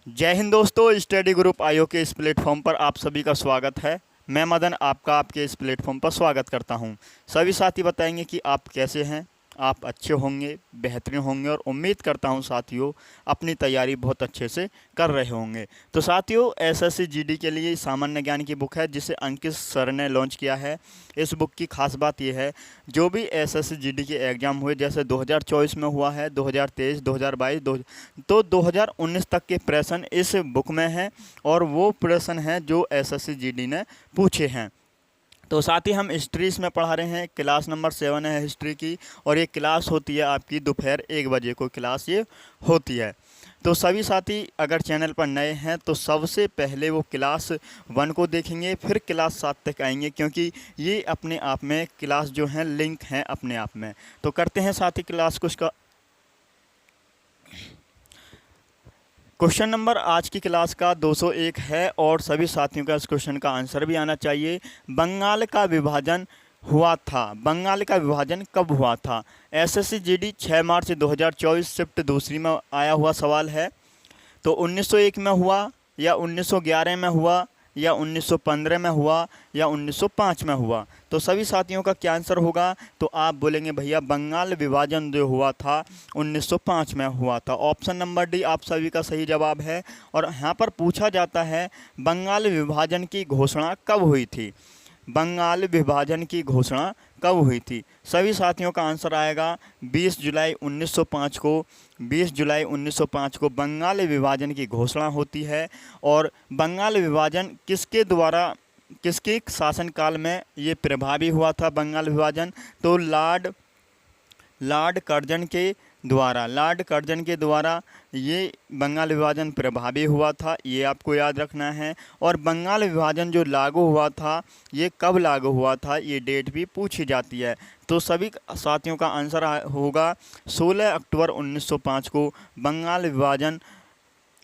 जय हिंद दोस्तों, study group IO के इस प्लेटफॉर्म पर आप सभी का स्वागत है। मैं मदन आपका आपके इस प्लेटफॉर्म पर स्वागत करता हूं। सभी साथी बताएंगे कि आप कैसे हैं। आप अच्छे होंगे, बेहतरीन होंगे और उम्मीद करता हूं साथियों अपनी तैयारी बहुत अच्छे से कर रहे होंगे। तो साथियों एसएससी जीडी के लिए सामान्य ज्ञान की बुक है जिसे अंकित सर ने लॉन्च किया है। इस बुक की खास बात यह है, जो भी एसएससी जीडी के एग्ज़ाम हुए जैसे 2024 में हुआ है, 2023, 2022, तो 2019 तक के प्रश्न इस बुक में हैं और वो प्रश्न हैं जो एसएससी जीडी ने पूछे हैं। तो साथ ही हम हिस्ट्री इसमें पढ़ा रहे हैं। क्लास नंबर 7 है हिस्ट्री की और ये क्लास होती है आपकी दोपहर 1 बजे को क्लास ये होती है। तो सभी साथी अगर चैनल पर नए हैं तो सबसे पहले वो क्लास 1 को देखेंगे, फिर क्लास 7 तक आएंगे, क्योंकि ये अपने आप में क्लास जो हैं लिंक हैं अपने आप में। तो करते हैं साथी क्लास कुछ का क्वेश्चन नंबर आज की क्लास का 201 है और सभी साथियों का इस क्वेश्चन का आंसर भी आना चाहिए। बंगाल का विभाजन हुआ था, बंगाल का विभाजन कब हुआ था? एसएससी जीडी 6 मार्च 2024 शिफ्ट दूसरी में आया हुआ सवाल है। तो 1901 में हुआ या 1911 में हुआ या 1915 में हुआ या 1905 में हुआ? तो सभी साथियों का क्या आंसर होगा? तो आप बोलेंगे भैया बंगाल विभाजन जो हुआ था 1905 में हुआ था। ऑप्शन नंबर डी आप सभी का सही जवाब है। और यहाँ पर पूछा जाता है बंगाल विभाजन की घोषणा कब हुई थी? बंगाल विभाजन की घोषणा कब हुई थी? सभी साथियों का आंसर आएगा 20 जुलाई 1905 को। 20 जुलाई 1905 को बंगाल विभाजन की घोषणा होती है। और बंगाल विभाजन किसके द्वारा, किसके शासनकाल में ये प्रभावी हुआ था बंगाल विभाजन? तो लॉर्ड कर्जन के द्वारा ये बंगाल विभाजन प्रभावी हुआ था, ये आपको याद रखना है। और बंगाल विभाजन जो लागू हुआ था ये कब लागू हुआ था, ये डेट भी पूछी जाती है। तो सभी साथियों का आंसर होगा 16 अक्टूबर 1905 को बंगाल विभाजन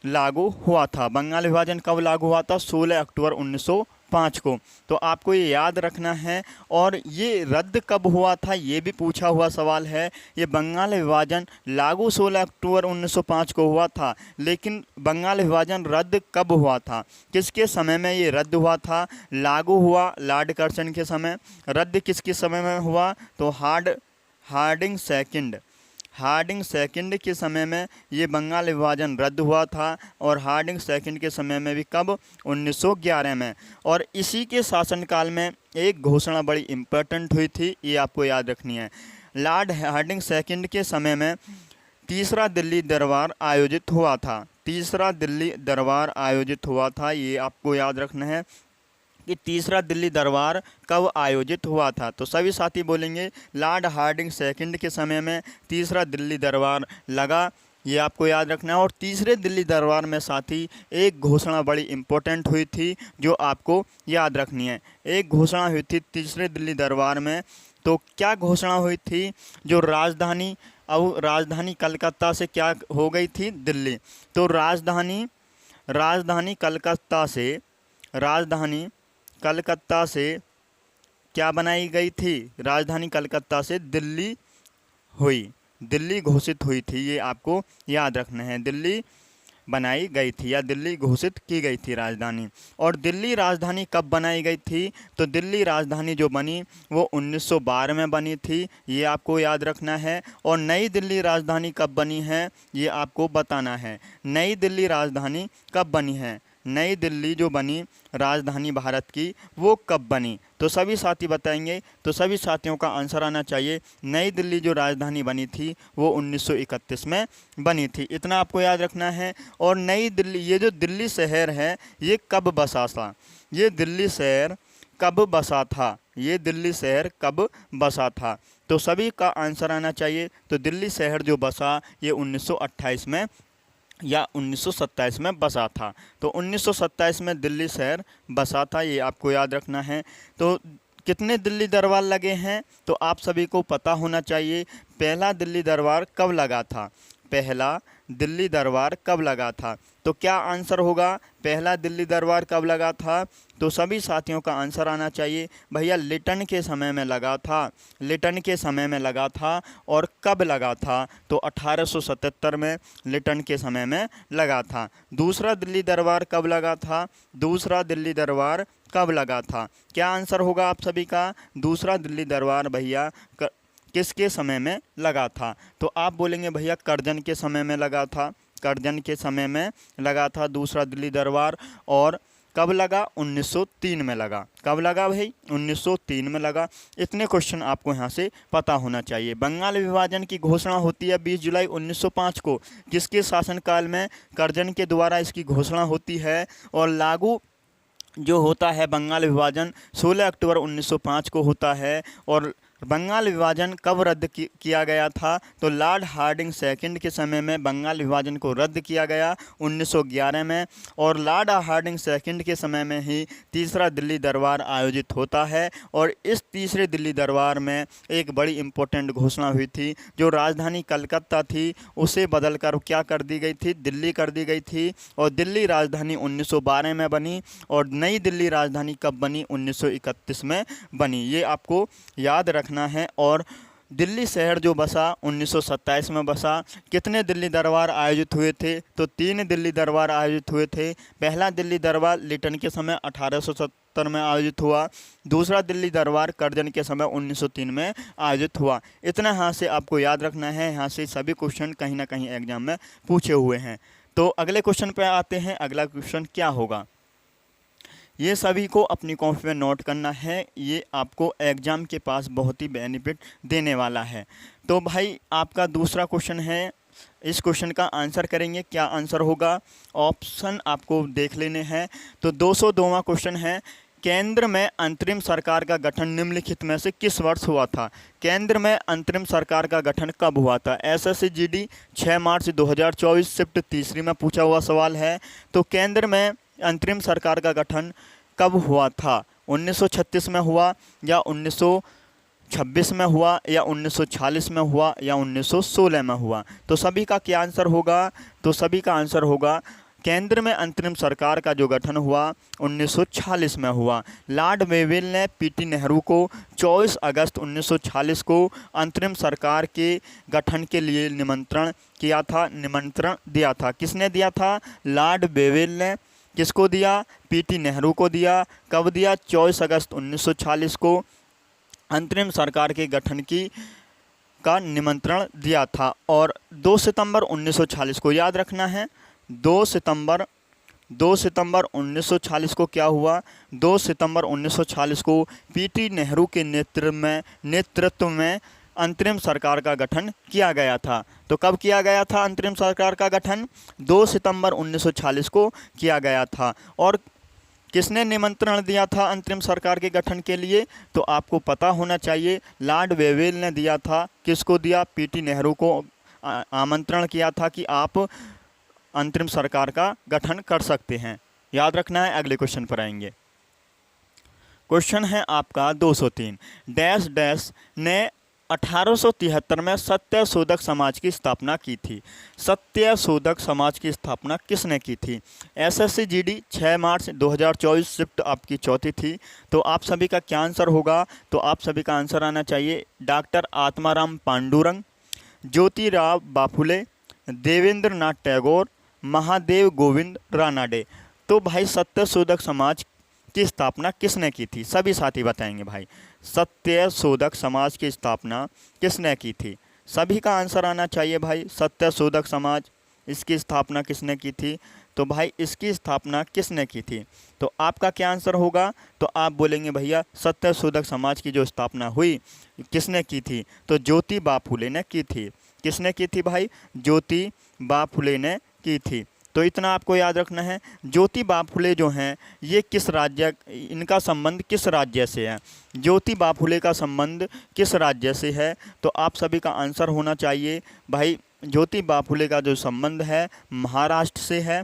लागू हुआ था। बंगाल विभाजन कब लागू हुआ था? 16 अक्टूबर 1905 को। तो आपको ये याद रखना है। और ये रद्द कब हुआ था ये भी पूछा हुआ सवाल है। ये बंगाल विभाजन लागू 16 अक्टूबर 1905 को हुआ था, लेकिन बंगाल विभाजन रद्द कब हुआ था? किसके समय में ये रद्द हुआ था? लागू हुआ लॉर्ड कर्जन के समय। रद्द किसके समय में हुआ? तो हार्डिंग सेकंड के समय में ये बंगाल विभाजन रद्द हुआ था। और हार्डिंग सेकंड के समय में भी कब? 1911 में। और इसी के शासनकाल में एक घोषणा बड़ी इम्पोर्टेंट हुई थी, ये आपको याद रखनी है। लॉर्ड हार्डिंग सेकंड के समय में तीसरा दिल्ली दरबार आयोजित हुआ था। तीसरा दिल्ली दरबार आयोजित हुआ था, ये आपको याद रखना है कि तीसरा दिल्ली दरबार कब आयोजित हुआ था। तो सभी साथी बोलेंगे लॉर्ड हार्डिंग सेकंड के समय में तीसरा दिल्ली दरबार लगा, ये आपको याद रखना है। और तीसरे दिल्ली दरबार में साथी एक घोषणा बड़ी इम्पोर्टेंट हुई थी जो आपको याद रखनी है। एक घोषणा हुई थी तीसरे दिल्ली दरबार में। तो क्या घोषणा हुई थी? जो राजधानी कलकत्ता से क्या हो गई थी? दिल्ली। तो राजधानी कलकत्ता से क्या बनाई गई थी? राजधानी कलकत्ता से दिल्ली घोषित हुई थी, ये आपको याद रखना है। दिल्ली बनाई गई थी या दिल्ली घोषित की गई थी राजधानी। और दिल्ली राजधानी कब बनाई गई थी? तो दिल्ली राजधानी जो बनी वो 1912 में बनी थी, ये आपको याद रखना है। और नई दिल्ली राजधानी कब बनी है ये आपको बताना है। नई दिल्ली राजधानी कब बनी है? नई दिल्ली जो बनी राजधानी भारत की वो कब बनी? तो सभी साथी बताएंगे। तो सभी साथियों का आंसर आना चाहिए नई दिल्ली जो राजधानी बनी थी वो 1931 में बनी थी, इतना आपको याद रखना है। और नई दिल्ली, ये जो दिल्ली शहर है ये कब बसा था? ये दिल्ली शहर कब बसा था? ये दिल्ली शहर कब बसा था? तो सभी का आंसर आना चाहिए। तो दिल्ली शहर जो बसा ये 1928 में या 1927 में बसा था। तो 1927 में दिल्ली शहर बसा था, ये आपको याद रखना है। तो कितने दिल्ली दरबार लगे हैं? तो आप सभी को पता होना चाहिए पहला दिल्ली दरबार कब लगा था। पहला दिल्ली दरबार कब लगा था? तो क्या आंसर होगा? पहला दिल्ली दरबार कब लगा था? तो सभी साथियों का आंसर आना चाहिए। भैया लिटन के समय में लगा था, लिटन के समय में लगा था। और कब लगा था? तो 1877 में लिटन के समय में लगा था। दूसरा दिल्ली दरबार कब लगा था? दूसरा दिल्ली दरबार कब लगा था? क्या आंसर होगा आप सभी का? दूसरा दिल्ली दरबार भैया किसके समय में लगा था? तो आप बोलेंगे भैया करजन के समय में लगा था, करजन के समय में लगा था दूसरा दिल्ली दरबार। और कब लगा? 1903 में लगा। कब लगा भाई? 1903 में लगा। इतने क्वेश्चन आपको यहाँ से पता होना चाहिए। बंगाल विभाजन की घोषणा होती है 20 जुलाई 1905 को। किसके शासनकाल में? करजन के द्वारा इसकी घोषणा होती है। और लागू जो होता है बंगाल विभाजन 16 अक्टूबर 1905 को होता है। और बंगाल विभाजन कब रद्द किया गया था? तो लॉर्ड हार्डिंग सेकंड के समय में बंगाल विभाजन को रद्द किया गया 1911 में। और लॉर्ड हार्डिंग सेकंड के समय में ही तीसरा दिल्ली दरबार आयोजित होता है। और इस तीसरे दिल्ली दरबार में एक बड़ी इम्पोर्टेंट घोषणा हुई थी। जो राजधानी कलकत्ता थी उसे बदलकर क्या कर दी गई थी? दिल्ली कर दी गई थी। और दिल्ली राजधानी 1912 में बनी। और नई दिल्ली राजधानी कब बनी? 1931 में बनी। ये आपको याद रखना है। और दिल्ली शहर जो बसा 1927 में बसा। कितने दिल्ली दरबार आयोजित हुए थे? तो 3 दिल्ली दरबार आयोजित हुए थे। पहला दिल्ली दरबार लिटन के समय 1870 में आयोजित हुआ। दूसरा दिल्ली दरबार करजन के समय 1903 में आयोजित हुआ। इतना यहाँ से आपको याद रखना है। यहाँ से सभी क्वेश्चन कहीं ना कहीं एग्जाम में पूछे हुए हैं। तो अगले क्वेश्चन पे आते हैं। अगला क्वेश्चन क्या होगा? ये सभी को अपनी कॉपी में नोट करना है। ये आपको एग्ज़ाम के पास बहुत ही बेनिफिट देने वाला है। तो भाई आपका दूसरा क्वेश्चन है। इस क्वेश्चन का आंसर करेंगे। क्या आंसर होगा? ऑप्शन आपको देख लेने हैं। तो 202वां क्वेश्चन है। केंद्र में अंतरिम सरकार का गठन निम्नलिखित में से किस वर्ष हुआ था? केंद्र में अंतरिम सरकार का गठन कब हुआ था? एसएससी जीडी 6 मार्च 2024 शिफ्ट तीसरी में पूछा हुआ सवाल है। तो केंद्र में अंतरिम सरकार का गठन कब हुआ था? 1936 में हुआ, या 1926 में हुआ, या 1946 में हुआ, या 1916 में हुआ? तो सभी का क्या आंसर होगा? तो सभी का आंसर होगा केंद्र में अंतरिम सरकार का जो गठन हुआ 1946 में हुआ। लॉर्ड वेवेल ने पीटी नेहरू को 24 अगस्त 1946 को अंतरिम सरकार के गठन के लिए निमंत्रण किया था, निमंत्रण दिया था। किसने दिया था? लॉर्ड वेवेल ने। किसको दिया? पीटी नेहरू को दिया। कब दिया? 24 अगस्त 1946 को अंतरिम सरकार के गठन का निमंत्रण दिया था। और 2 सितंबर 1946 को याद रखना है। 2 सितंबर 1946 को क्या हुआ? 2 सितंबर 1946 को पीटी नेहरू के नेतृत्व में अंतरिम सरकार का गठन किया गया था। तो कब किया गया था अंतरिम सरकार का गठन? 2 सितंबर 1946 को किया गया था। और किसने निमंत्रण दिया था अंतरिम सरकार के गठन के लिए? तो आपको पता होना चाहिए। लॉर्ड वेवेल ने दिया था। किसको दिया? पीटी नेहरू को आमंत्रण किया था कि आप अंतरिम सरकार का गठन कर सकते हैं। याद रखना है। अगले क्वेश्चन पर आएंगे। क्वेश्चन है आपका 203। डैश डैश ने 1873 में सत्यशोधक समाज की स्थापना की थी। सत्यशोधक समाज की स्थापना किसने की थी? एसएससी जीडी 6 मार्च 2024 शिफ्ट आपकी चौथी थी। तो आप सभी का क्या आंसर होगा? तो आप सभी का आंसर आना चाहिए डॉक्टर आत्माराम पांडुरंग, ज्योतिराव बाफुले, देवेंद्र नाथ टैगोर, महादेव गोविंद रानाडे। तो भाई सत्यशोधक समाज की स्थापना किसने की थी? सभी साथी बताएंगे भाई। सत्यशोधक समाज की स्थापना किसने की थी? सभी का आंसर आना चाहिए भाई। सत्यशोधक समाज, इसकी स्थापना किसने की थी? तो भाई इसकी स्थापना किसने की थी? तो आपका क्या आंसर होगा? तो आप बोलेंगे भैया सत्यशोधक समाज की जो स्थापना हुई किसने की थी? तो ज्योतिबा फुले ने की थी। किसने की थी भाई? ज्योतिबा फुले ने की थी। तो इतना आपको याद रखना है। ज्योतिबा फुले जो हैं ये किस राज्य, इनका संबंध किस राज्य से है? ज्योतिबा फुले का संबंध किस राज्य से है? तो आप सभी का आंसर होना चाहिए भाई ज्योतिबा फुले का जो संबंध है महाराष्ट्र से है।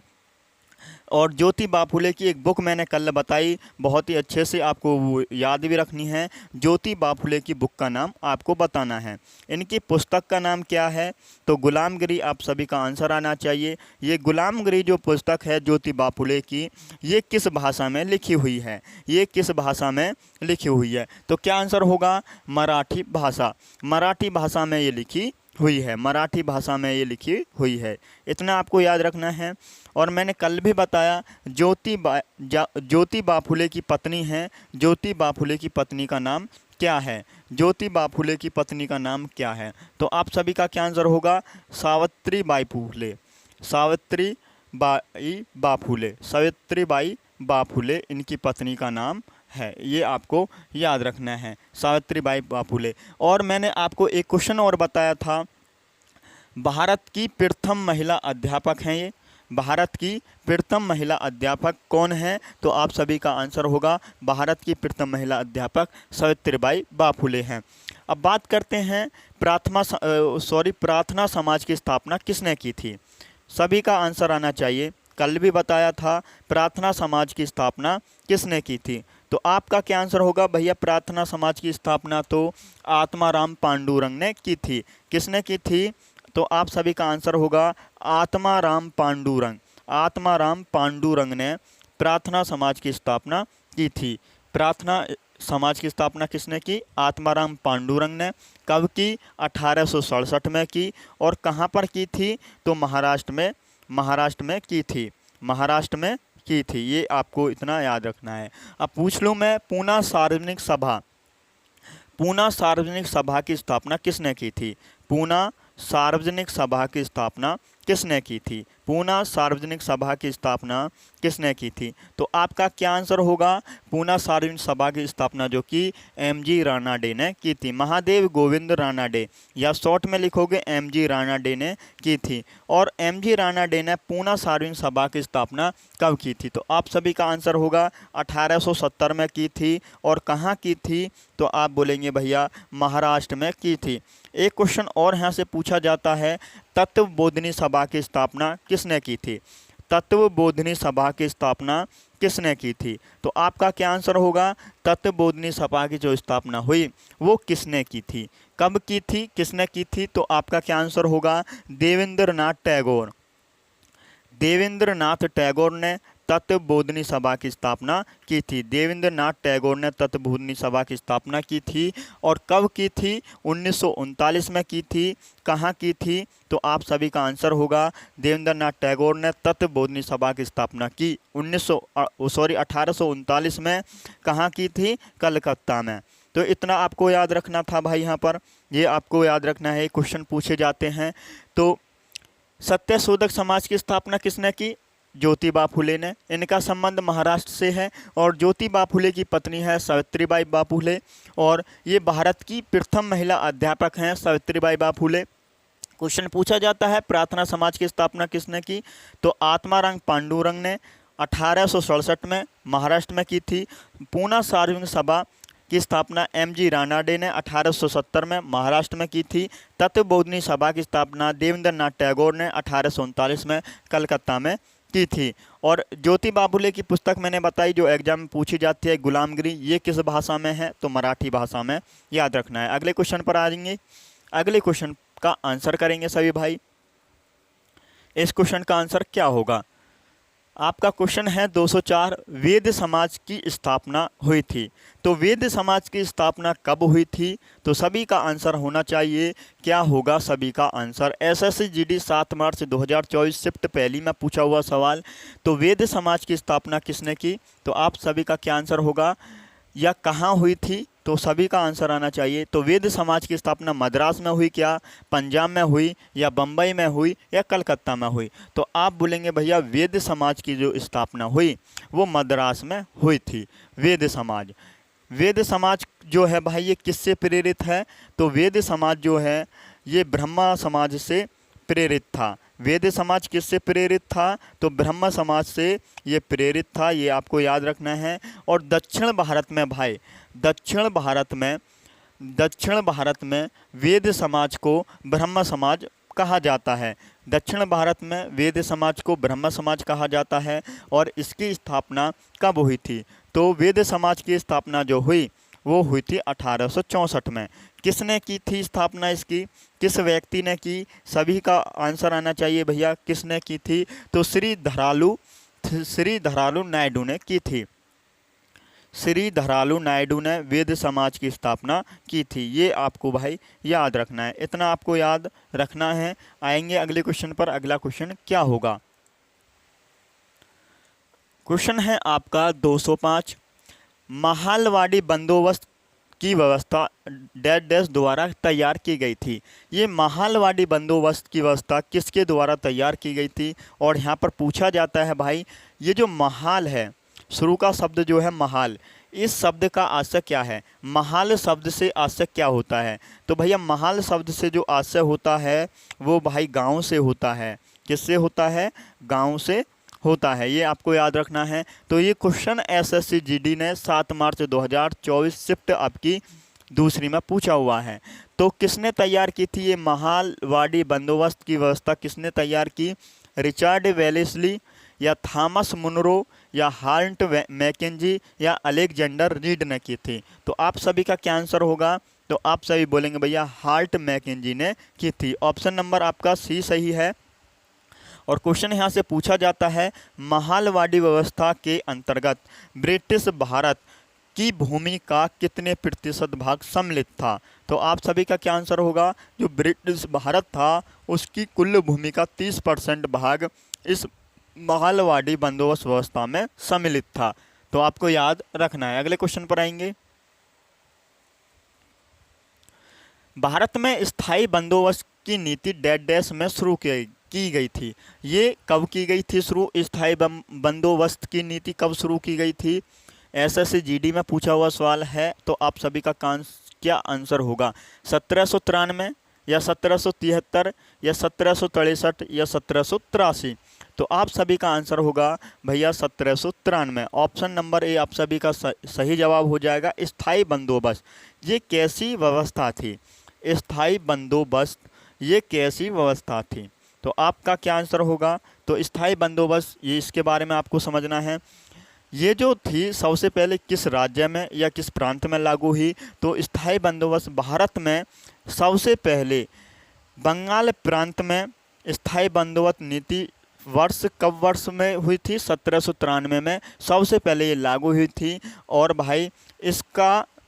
और ज्योतिबा फुले की एक बुक मैंने कल बताई, बहुत ही अच्छे से आपको वो याद भी रखनी है। ज्योतिबा फुले की बुक का नाम आपको बताना है। इनकी पुस्तक का नाम क्या है? तो गुलामगिरी आप सभी का आंसर आना चाहिए। ये गुलामगिरी जो पुस्तक है ज्योतिबा फुले की, ये किस भाषा में लिखी हुई है? ये किस भाषा में लिखी हुई है? तो क्या आंसर होगा? मराठी भाषा। मराठी भाषा में ये लिखी हुई है। मराठी भाषा में ये लिखी हुई है। इतना आपको याद रखना है। और मैंने कल भी बताया ज्योतिबा फुले की पत्नी है। ज्योतिबा फुले की पत्नी का नाम क्या है? ज्योतिबा फुले की पत्नी का नाम क्या है? तो आप सभी का क्या आंसर होगा? सावित्रीबाई फुले। सावित्रीबाई फुले इनकी पत्नी का नाम है। ये आपको याद रखना है, सावित्रीबाई फुले। और मैंने आपको एक क्वेश्चन और बताया था, भारत की प्रथम महिला अध्यापक हैं ये। भारत की प्रथम महिला अध्यापक कौन है? तो आप सभी का आंसर होगा भारत की प्रथम महिला अध्यापक सावित्रीबाई फुले हैं। अब बात करते हैं प्रार्थना समाज की स्थापना किसने की थी? सभी का आंसर आना चाहिए। कल भी बताया था, प्रार्थना समाज की स्थापना किसने की थी? तो आपका क्या आंसर होगा भैया? प्रार्थना समाज की स्थापना तो आत्माराम पांडुरंग ने की थी। किसने की थी? तो आप सभी का आंसर होगा आत्माराम पांडुरंग। आत्माराम पांडुरंग ने प्रार्थना समाज की स्थापना की थी। प्रार्थना समाज की स्थापना किसने की? आत्माराम पांडुरंग ने। कब की? 1867 में की। और कहाँ पर की थी? तो महाराष्ट्र में की थी। महाराष्ट्र में की थी। ये आपको इतना याद रखना है। अब पूछ लूँ मैं, पूना सार्वजनिक सभा की स्थापना किसने की थी? पूना सार्वजनिक सभा की स्थापना किसने की थी? पूना सार्वजनिक सभा की स्थापना किसने की थी? तो आपका क्या आंसर होगा? पूना सार्वजनिक सभा की स्थापना जो कि एम.जी. रानाडे ने की थी। महादेव गोविंद रानाडे, या शॉर्ट में लिखोगे एम.जी. रानाडे ने की थी। और एम.जी. रानाडे ने पूना सार्वजनिक सभा की स्थापना कब की थी? तो आप सभी का आंसर होगा 1870 में की थी। और कहाँ की थी? तो आप बोलेंगे भैया महाराष्ट्र में की थी। एक क्वेश्चन और यहाँ से पूछा जाता है, तत्वबोधिनी सभा की स्थापना किसने की थी? तत्वबोधिनी सभा की स्थापना किसने की थी? तो आपका क्या आंसर होगा? तत्वबोधिनी सभा की जो स्थापना हुई वो किसने की थी? कब की थी? किसने की थी? तो आपका क्या आंसर होगा? देवेंद्रनाथ टैगोर। देवेंद्रनाथ टैगोर ने तत्वबोधिनी सभा की स्थापना की थी। देवेंद्रनाथ टैगोर ने तत्वबोधिनी सभा की स्थापना की थी। और कब की थी? 1939 में की थी। कहाँ की थी? तो आप सभी का आंसर होगा देवेंद्रनाथ टैगोर ने तत्वबोधिनी सभा की स्थापना की 1839 में। कहाँ की थी? कलकत्ता में। तो इतना आपको याद रखना था भाई। यहाँ पर ये आपको याद रखना है, क्वेश्चन पूछे जाते हैं। तो सत्यशोधक समाज की स्थापना किसने की? ज्योतिबा फुले ने। इनका संबंध महाराष्ट्र से है। और ज्योतिबा फुले की पत्नी है सावित्रीबाई फुले। और ये भारत की प्रथम महिला अध्यापक हैं सावित्रीबाई फुले। क्वेश्चन पूछा जाता है, प्रार्थना समाज की स्थापना किसने की? तो आत्माराम पांडुरंग ने 1867 में महाराष्ट्र में की थी। पूना सार्वजनिक सभा की स्थापना एम.जी. रानाडे ने 1870 में महाराष्ट्र में की थी। तत्वबोधिनी सभा की स्थापना देवेंद्रनाथ टैगोर ने 1839 में कलकत्ता में की थी। और ज्योतिबा फुले की पुस्तक मैंने बताई जो एग्जाम में पूछी जाती है, गुलामगिरी, ये किस भाषा में है? तो मराठी भाषा में। याद रखना है। अगले क्वेश्चन पर आ जाएंगे। अगले क्वेश्चन का आंसर करेंगे सभी भाई। इस क्वेश्चन का आंसर क्या होगा? आपका क्वेश्चन है 204, वेद समाज की स्थापना हुई थी। तो वेद समाज की स्थापना कब हुई थी? तो सभी का आंसर होना चाहिए। क्या होगा सभी का आंसर? एसएससी जीडी 7 मार्च 2024 शिफ्ट पहली में पूछा हुआ सवाल। तो वेद समाज की स्थापना किसने की? तो आप सभी का क्या आंसर होगा? या कहाँ हुई थी? तो सभी का आंसर आना चाहिए। तो वेद समाज की स्थापना मद्रास में हुई क्या, पंजाब में हुई, या बम्बई में हुई, या कलकत्ता में हुई? तो आप बोलेंगे भैया वेद समाज की जो स्थापना हुई वो मद्रास में हुई थी। वेद समाज जो है भाई ये किससे प्रेरित है? तो वेद समाज जो है ये ब्रह्मा समाज से प्रेरित था। वेद समाज किससे प्रेरित था? तो ब्रह्म समाज से ये प्रेरित था। ये आपको याद रखना है। और दक्षिण भारत में भाई, दक्षिण भारत में वेद समाज को ब्रह्म समाज कहा जाता है? दक्षिण भारत में वेद समाज को ब्रह्म समाज कहा जाता है और इसकी स्थापना कब हुई थी? तो वेद समाज की स्थापना जो हुई वो हुई थी 1864 में। किसने की थी स्थापना इसकी? किस व्यक्ति ने की? सभी का आंसर आना चाहिए भैया, किसने की थी? तो श्री धरालू नायडू ने की थी। श्री धरालू नायडू ने वेद समाज की स्थापना की थी। ये आपको भाई याद रखना है, इतना आपको याद रखना है। आएंगे अगले क्वेश्चन पर। अगला क्वेश्चन क्या होगा? क्वेश्चन है आपका 205, महालवाड़ी बंदोबस्त की व्यवस्था डैश डैश द्वारा तैयार की गई थी। ये महालवाड़ी बंदोबस्त की व्यवस्था किसके द्वारा तैयार की गई थी? और यहाँ पर पूछा जाता है भाई, ये जो महाल है, शुरू का शब्द जो है महाल, इस शब्द का आशय क्या है? महाल शब्द से आशय क्या होता है? तो भैया महाल शब्द से जो आशय होता है वो भाई गांव से होता है। किससे होता है? गांव से होता है। ये आपको याद रखना है। तो ये क्वेश्चन एसएससी जीडी ने 7 मार्च 2024 शिफ्ट आपकी दूसरी में पूछा हुआ है। तो किसने तैयार की थी ये महालवाड़ी बंदोबस्त की व्यवस्था? किसने तैयार की? रिचर्ड वेलेस्ली या थॉमस मुनरो या हार्ट मैकेंजी या अलेक्जेंडर रीड ने की थी? तो आप सभी का क्या आंसर होगा? तो आप सभी बोलेंगे भैया हार्ट मैकेंजी ने की थी। ऑप्शन नंबर आपका सी सही है। और क्वेश्चन यहाँ से पूछा जाता है, महालवाड़ी व्यवस्था के अंतर्गत ब्रिटिश भारत की भूमि का कितने प्रतिशत भाग सम्मिलित था? तो आप सभी का क्या आंसर होगा? जो ब्रिटिश भारत था उसकी कुल भूमि का 30% भाग इस महालवाड़ी बंदोबस्त व्यवस्था में सम्मिलित था। तो आपको याद रखना है। अगले क्वेश्चन पर आएंगे। भारत में स्थायी बंदोबस्त की नीति डैश डैश में शुरू की गई थी। ये कब की गई थी शुरू? स्थायी बंदोबस्त की नीति कब शुरू की गई थी? एसएससी जीडी में पूछा हुआ सवाल है। तो आप सभी का क्या आंसर होगा? 1793 या 1773 या 1763 या 1783? तो आप सभी का आंसर होगा भैया 1793। ऑप्शन नंबर ए आप सभी का सही जवाब हो जाएगा। स्थायी बंदोबस्त ये कैसी व्यवस्था थी? स्थायी बंदोबस्त ये कैसी व्यवस्था थी? तो आपका क्या आंसर होगा? तो स्थायी बंदोबस्त ये इसके बारे में आपको समझना है। ये जो थी सबसे पहले किस राज्य में या किस प्रांत में लागू हुई? तो स्थायी बंदोबस्त भारत में सबसे पहले बंगाल प्रांत में स्थायी बंदोबस्त नीति कब वर्ष में हुई थी? 1793 में सबसे पहले ये लागू हुई थी। और भाई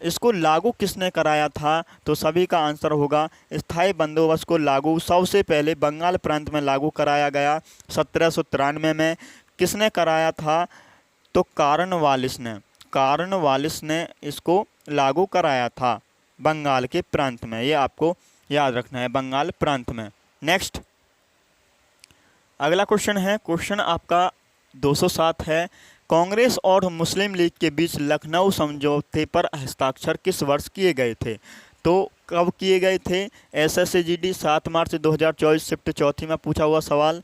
इसको लागू किसने कराया था? तो सभी का आंसर होगा स्थायी बंदोबस्त को लागू सबसे पहले बंगाल प्रांत में लागू कराया गया 1793 में। किसने कराया था? तो कार्नवालिस ने इसको लागू कराया था बंगाल के प्रांत में। ये आपको याद रखना है, बंगाल प्रांत में। नेक्स्ट अगला क्वेश्चन है, क्वेश्चन आपका 207 है, कांग्रेस और मुस्लिम लीग के बीच लखनऊ समझौते पर हस्ताक्षर किस वर्ष किए गए थे? तो कब किए गए थे? एसएससी जीडी 7 मार्च 2024 शिफ्ट चौथी में पूछा हुआ सवाल।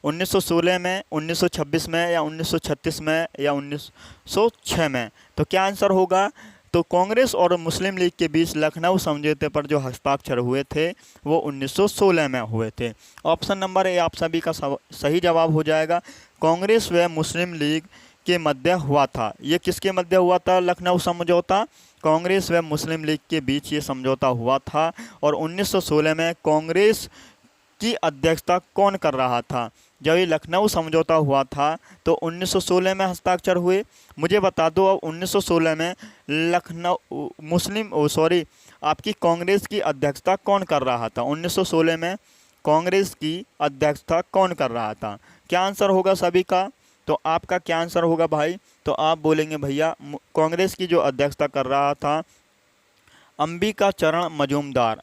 1916 में, 1926 में या 1936 में या 1906 में? तो क्या आंसर होगा? तो कांग्रेस और मुस्लिम लीग के बीच लखनऊ समझौते पर जो हस्ताक्षर हुए थे वो 1916 में हुए थे। ऑप्शन नंबर ए आप सभी का सही जवाब हो जाएगा। कांग्रेस व मुस्लिम लीग के मध्य हुआ था। ये किसके मध्य हुआ था लखनऊ समझौता? कांग्रेस व मुस्लिम लीग के बीच ये समझौता हुआ था। और 1916 में कांग्रेस की अध्यक्षता कौन कर रहा था? जब ये लखनऊ समझौता हुआ था तो 1916 में हस्ताक्षर हुए। मुझे बता दो अब 1916 में आपकी कांग्रेस की अध्यक्षता कौन कर रहा था? 1916 में कांग्रेस की अध्यक्षता कौन कर रहा था? क्या आंसर होगा सभी का? तो आपका क्या आंसर होगा भाई? तो आप बोलेंगे भैया कांग्रेस की जो अध्यक्षता कर रहा था अंबिका चरण मजूमदार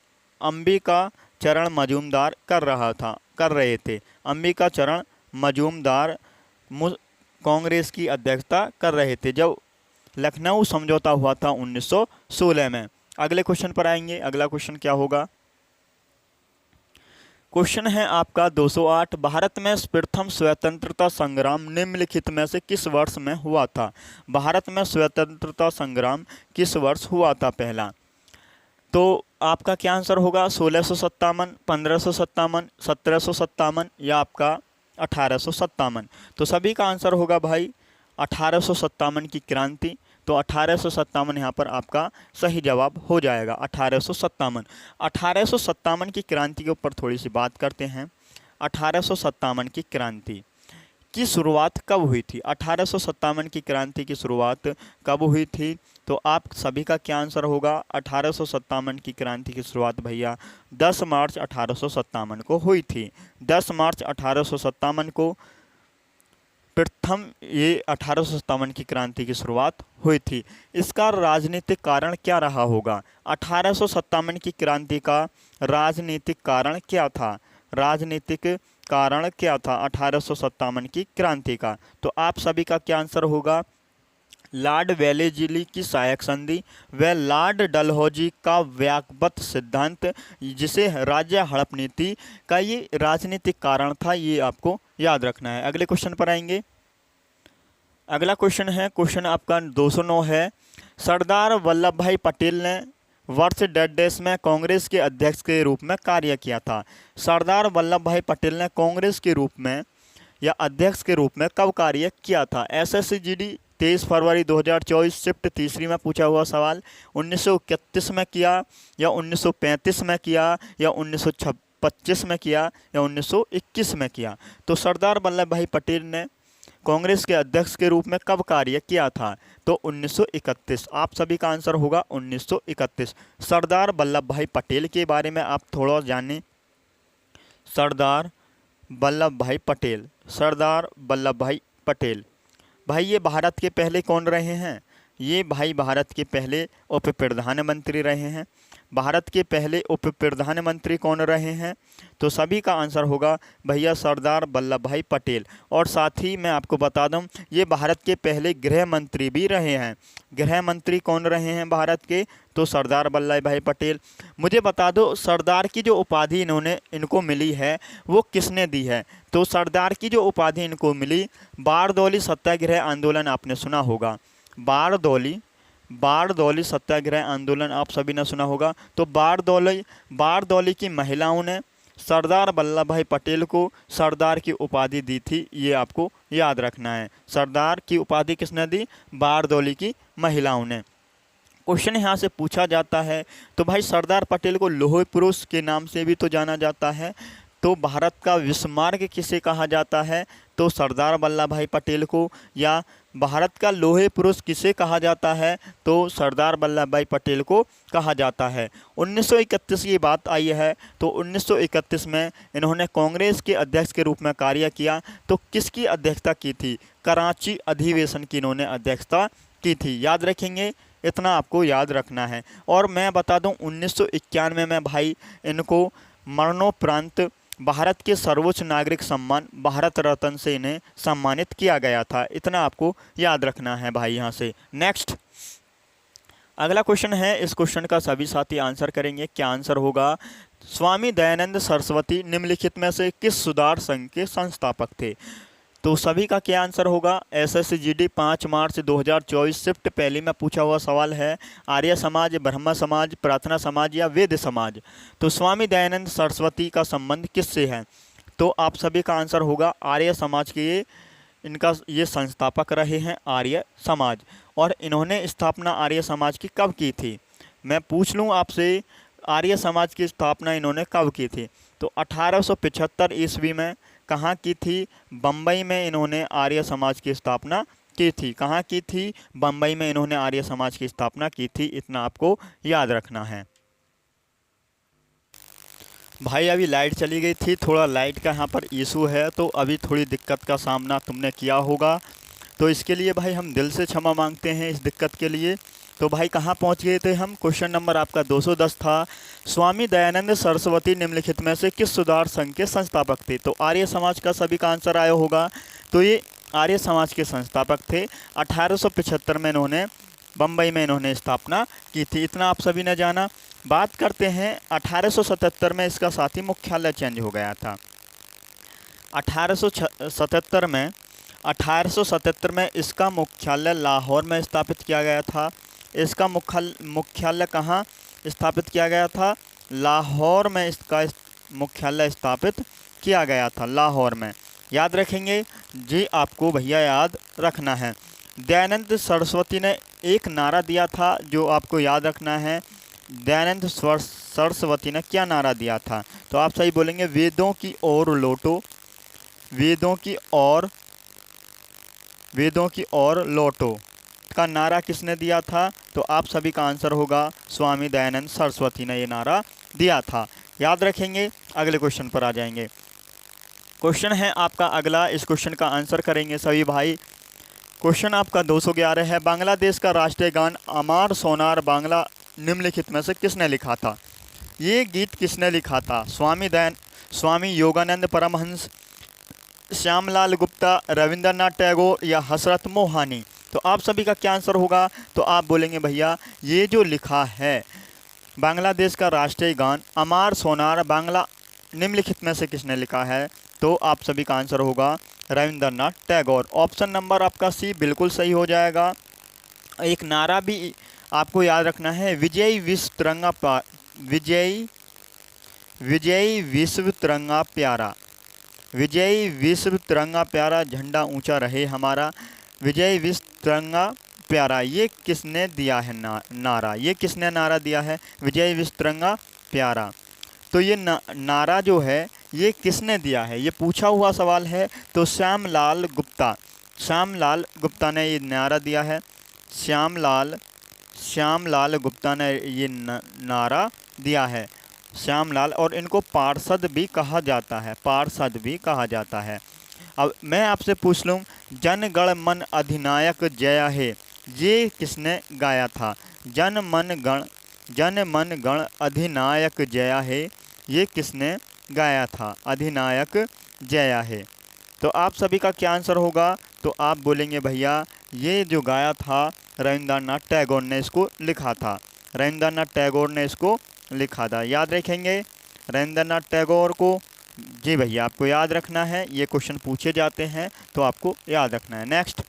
कर रहे थे। अंबिका चरण मजूमदार कांग्रेस की अध्यक्षता कर रहे थे जब लखनऊ समझौता हुआ था 1916 में। अगले क्वेश्चन पर आएंगे। अगला क्वेश्चन क्या होगा? क्वेश्चन है आपका 208, भारत में प्रथम स्वतंत्रता संग्राम निम्नलिखित में से किस वर्ष में हुआ था? भारत में स्वतंत्रता संग्राम किस वर्ष हुआ था? पहला तो आपका क्या आंसर होगा? 1657, 1557, 1757 या आपका 1857। तो सभी का आंसर होगा भाई 1857 की क्रांति। तो 1857 यहाँ पर आपका सही जवाब हो जाएगा, 1857। 1857 की क्रांति के ऊपर थोड़ी सी बात करते हैं। 1857 की क्रांति की शुरुआत कब हुई थी? 1857 की क्रांति की शुरुआत कब हुई थी? तो आप सभी का क्या आंसर होगा? 1857 की क्रांति की शुरुआत भैया 10 मार्च 1857 को हुई थी। 10 मार्च 1857 को प्रथम ये 1857 की क्रांति की शुरुआत हुई थी। इसका राजनीतिक कारण क्या रहा होगा? 1857 की क्रांति का राजनीतिक कारण क्या था? राजनीतिक कारण क्या था 1857 की क्रांति का? तो आप सभी का क्या आंसर होगा? लॉर्ड वेलेस्ली की सहायक संधि व लॉर्ड डलहौजी का व्यापक सिद्धांत, जिसे राज्य हड़प नीति का ये राजनीतिक कारण था, ये आपको याद रखना है। अगले क्वेश्चन पर आएंगे। अगला क्वेश्चन है, क्वेश्चन आपका 209 है। सरदार वल्लभ भाई पटेल ने वर्ष डेढ़ देश में कांग्रेस के अध्यक्ष के रूप में कार्य किया था। सरदार वल्लभ भाई पटेल ने कांग्रेस के रूप में या अध्यक्ष के रूप में कब कार्य किया था? SSGD 23 फरवरी 2024 शिफ्ट तीसरी में पूछा हुआ सवाल। 1931 में किया या 1935 में किया या 1925 में किया या 1921 में किया? तो सरदार वल्लभ भाई पटेल ने कांग्रेस के अध्यक्ष के रूप में कब कार्य किया था? तो 1931। आप सभी का आंसर होगा 1931। सरदार वल्लभ भाई पटेल के बारे में आप थोड़ा जानें। सरदार वल्लभ भाई पटेल, सरदार वल्लभ भाई पटेल भाई ये भारत के पहले कौन रहे हैं? ये भाई भारत के पहले उप प्रधानमंत्री रहे हैं। भारत के पहले उप प्रधानमंत्री कौन रहे हैं? तो सभी का आंसर होगा भैया सरदार वल्लभ भाई पटेल। और साथ ही मैं आपको बता दूं, ये भारत के पहले गृह मंत्री भी रहे हैं। गृह मंत्री कौन रहे हैं भारत के? तो सरदार वल्लभ भाई पटेल। मुझे बता दो, सरदार की जो उपाधि इनको मिली है वो किसने दी है? तो सरदार की जो उपाधि इनको मिली, बारदौली सत्याग्रह आंदोलन आपने सुना होगा। बारदौली सत्याग्रह आंदोलन आप सभी ने सुना होगा। तो बारदौली की महिलाओं ने सरदार वल्लभ भाई पटेल को सरदार की उपाधि दी थी, ये आपको याद रखना है। सरदार की उपाधि किसने दी? बारदौली की महिलाओं ने। क्वेश्चन यहाँ से पूछा जाता है, तो भाई सरदार पटेल को लौह पुरुष के नाम से भी तो जाना जाता है, तो भारत का विस्मार्क किसे कहा जाता है? तो सरदार वल्लभ भाई पटेल को। या भारत का लौह पुरुष किसे कहा जाता है? तो सरदार वल्लभ भाई पटेल को कहा जाता है। 1931 की बात आई है, तो 1931 में इन्होंने कांग्रेस के अध्यक्ष के रूप में कार्य किया। तो किसकी अध्यक्षता की थी? कराची अधिवेशन की इन्होंने अध्यक्षता की थी। याद रखेंगे, इतना आपको याद रखना है। और मैं बता दूं 1991 में भाई इनको मरणोपरांत भारत के सर्वोच्च नागरिक सम्मान भारत रत्न से इन्हें सम्मानित किया गया था। इतना आपको याद रखना है भाई। यहाँ से नेक्स्ट अगला क्वेश्चन है। इस क्वेश्चन का सभी साथी आंसर करेंगे। क्या आंसर होगा? स्वामी दयानंद सरस्वती निम्नलिखित में से किस सुधार संघ के संस्थापक थे? तो सभी का क्या आंसर होगा? SSGD 5 मार्च 2024 शिफ्ट पहली में पूछा हुआ सवाल है। आर्य समाज, ब्रह्म समाज, प्रार्थना समाज या वेद समाज? तो स्वामी दयानंद सरस्वती का संबंध किससे है? तो आप सभी का आंसर होगा आर्य समाज के इनका ये संस्थापक रहे हैं, आर्य समाज। और इन्होंने स्थापना आर्य समाज की कब की थी? मैं पूछ लूँ आपसे, आर्य समाज की स्थापना इन्होंने कब की थी? तो 1875 ईस्वी में। कहाँ की थी? बम्बई में इन्होंने आर्य समाज की स्थापना की थी। कहाँ की थी? बम्बई में इन्होंने आर्य समाज की स्थापना की थी। इतना आपको याद रखना है भाई। अभी लाइट चली गई थी, थोड़ा लाइट का यहाँ पर इशू है, तो अभी थोड़ी दिक्कत का सामना तुमने किया होगा, तो इसके लिए भाई हम दिल से क्षमा मांगते हैं इस दिक्कत के लिए। तो भाई कहाँ पहुँच गए थे हम? क्वेश्चन नंबर आपका 210 था। स्वामी दयानंद सरस्वती निम्नलिखित में से किस सुधार संघ के संस्थापक थे? तो आर्य समाज का सभी का आंसर आया होगा। तो ये आर्य समाज के संस्थापक थे। 1875 में इन्होंने बम्बई में इन्होंने स्थापना की थी। इतना आप सभी ने जाना। बात करते हैं 1877 में इसका साथी मुख्यालय चेंज हो गया था। 1877 में इसका मुख्यालय लाहौर में स्थापित किया गया था। इसका मुख्यालय कहाँ? स्थापित किया गया था? लाहौर में इसका मुख्यालय स्थापित किया गया था, लाहौर में। याद रखेंगे जी, आपको भैया याद रखना है। दयानंद सरस्वती ने एक नारा दिया था जो आपको याद रखना है। दयानंद सरस्वती ने क्या नारा दिया था? तो आप सही बोलेंगे वेदों की ओर लौटो, वेदों की ओर, वेदों की ओर लौटो का नारा किसने दिया था? तो आप सभी का आंसर होगा स्वामी दयानंद सरस्वती ने ये नारा दिया था। याद रखेंगे। अगले क्वेश्चन पर आ जाएंगे। क्वेश्चन है आपका अगला, इस क्वेश्चन का आंसर करेंगे सभी भाई। क्वेश्चन आपका 211 है, बांग्लादेश का राष्ट्रीय गान अमार सोनार बांग्ला निम्नलिखित में से किसने लिखा था? ये गीत किसने लिखा था? स्वामी योगानंद परमहंस, श्यामलाल गुप्ता, रविंद्रनाथ टैगोर या हसरत मोहानी? तो आप सभी का क्या आंसर होगा? तो आप बोलेंगे भैया ये जो लिखा है बांग्लादेश का राष्ट्रीय गान अमार सोनार बांग्ला निम्नलिखित में से किसने लिखा है? तो आप सभी का आंसर होगा रविंद्रनाथ टैगोर। ऑप्शन नंबर आपका सी बिल्कुल सही हो जाएगा। एक नारा भी आपको याद रखना है, विजयी विश्व तिरंगा विजयी विश्व तिरंगा प्यारा, विजयी विश्व तिरंगा प्यारा, झंडा ऊंचा रहे हमारा, विजयी विश्व तिरंगा प्यारा। ये किसने दिया है नारा? ये किसने नारा दिया है? विजयी विश्व तिरंगा प्यारा। तो ये नारा जो है ये किसने दिया है? ये पूछा हुआ सवाल है। तो श्यामलाल गुप्ता, श्यामलाल गुप्ता ने ये नारा दिया है। श्यामलाल गुप्ता ने ये नारा दिया है, श्यामलाल। और इनको पार्षद भी कहा जाता है, पार्षद भी कहा जाता है। अब मैं आपसे पूछ लूँ, जन गण मन अधिनायक जय हे, ये किसने गाया था? जन मन गण अधिनायक जय हे, ये किसने गाया था? अधिनायक जय हे। तो आप सभी का क्या आंसर होगा? तो आप बोलेंगे भैया ये जो गाया था रविंद्रनाथ टैगोर ने इसको लिखा था, रविंद्रनाथ टैगोर ने इसको लिखा था। याद रखेंगे रविंद्रनाथ टैगोर को। जी भैया आपको याद रखना है, ये क्वेश्चन पूछे जाते हैं तो आपको याद रखना है। नेक्स्ट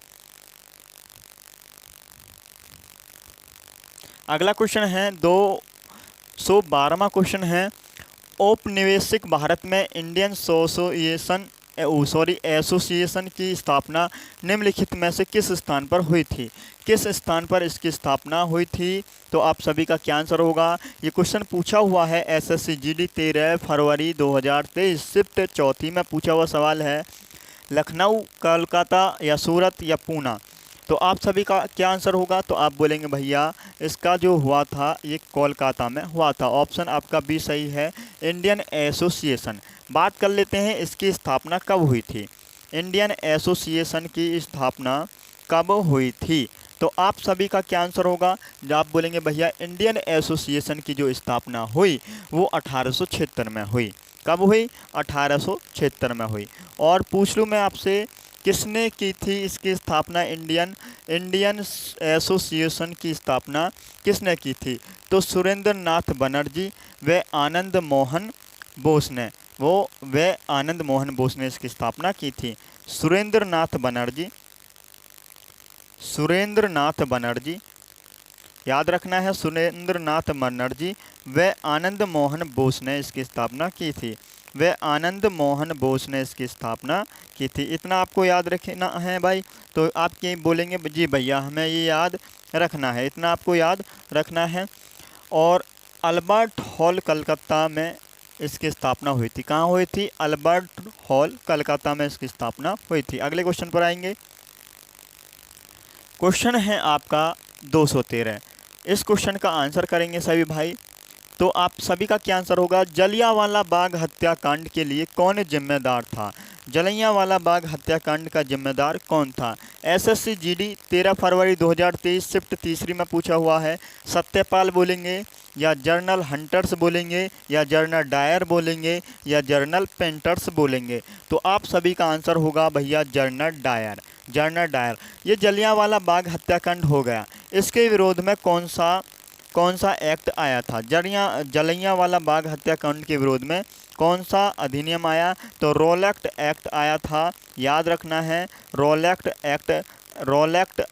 अगला क्वेश्चन है 212वां क्वेश्चन है, औपनिवेशिक भारत में इंडियन एसोसिएशन की स्थापना निम्नलिखित में से किस स्थान पर हुई थी? किस स्थान पर इसकी स्थापना हुई थी? तो आप सभी का क्या आंसर होगा? ये क्वेश्चन पूछा हुआ है एसएससी जीडी 13 फरवरी 2023 शिफ्ट चौथी में पूछा हुआ सवाल है। लखनऊ, कोलकाता या सूरत या पूना? तो आप सभी का क्या आंसर होगा? तो आप बोलेंगे भैया इसका जो हुआ था ये कोलकाता में हुआ था। ऑप्शन आपका बी सही है, इंडियन एसोसिएशन। बात कर लेते हैं इसकी स्थापना कब हुई थी। इंडियन एसोसिएशन की स्थापना कब हुई थी? तो आप सभी का क्या आंसर होगा? जब आप बोलेंगे भैया इंडियन एसोसिएशन की जो स्थापना हुई वो 1876 में हुई। कब हुई? 1876 में हुई। और पूछ लूँ मैं आपसे, किसने की थी इसकी स्थापना? इंडियन एसोसिएशन की स्थापना किसने की थी? तो सुरेंद्र नाथ बनर्जी व आनंद मोहन बोस ने, वे आनंद मोहन बोस ने इसकी स्थापना की थी। सुरेंद्र नाथ बनर्जी, याद रखना है, सुरेंद्र नाथ बनर्जी व आनंद मोहन बोस ने इसकी स्थापना की थी। वे आनंद मोहन बोस ने इसकी स्थापना की थी। इतना आपको याद रखना है भाई। तो आप ये बोलेंगे जी भैया हमें ये याद रखना है, इतना आपको याद रखना है। और अल्बर्ट हॉल कलकत्ता में इसकी स्थापना हुई थी। कहाँ हुई थी? अल्बर्ट हॉल कलकत्ता में इसकी स्थापना हुई थी। अगले क्वेश्चन पर आएंगे। क्वेश्चन है आपका 213। इस क्वेश्चन का आंसर करेंगे सभी भाई। तो आप सभी का क्या आंसर होगा? जलियांवाला बाग हत्याकांड के लिए कौन जिम्मेदार था? जलियांवाला बाग हत्याकांड का जिम्मेदार कौन था? एसएससी जीडी 13 फरवरी 2023 शिफ्ट तीसरी में पूछा हुआ है। सत्यपाल बोलेंगे या जर्नल हंटर्स बोलेंगे या जर्नल डायर बोलेंगे या जर्नल पेंटर्स बोलेंगे? तो आप सभी का आंसर होगा भैया जर्नल डायर, जर्नल डायर। ये जलियांवाला बाग हत्याकांड हो गया, इसके विरोध में कौन सा एक्ट आया था? जलियांवाला बाग हत्याकांड के विरोध में कौन सा अधिनियम आया? तो रोलेक्ट एक्ट आया था। याद रखना है रोलेक्ट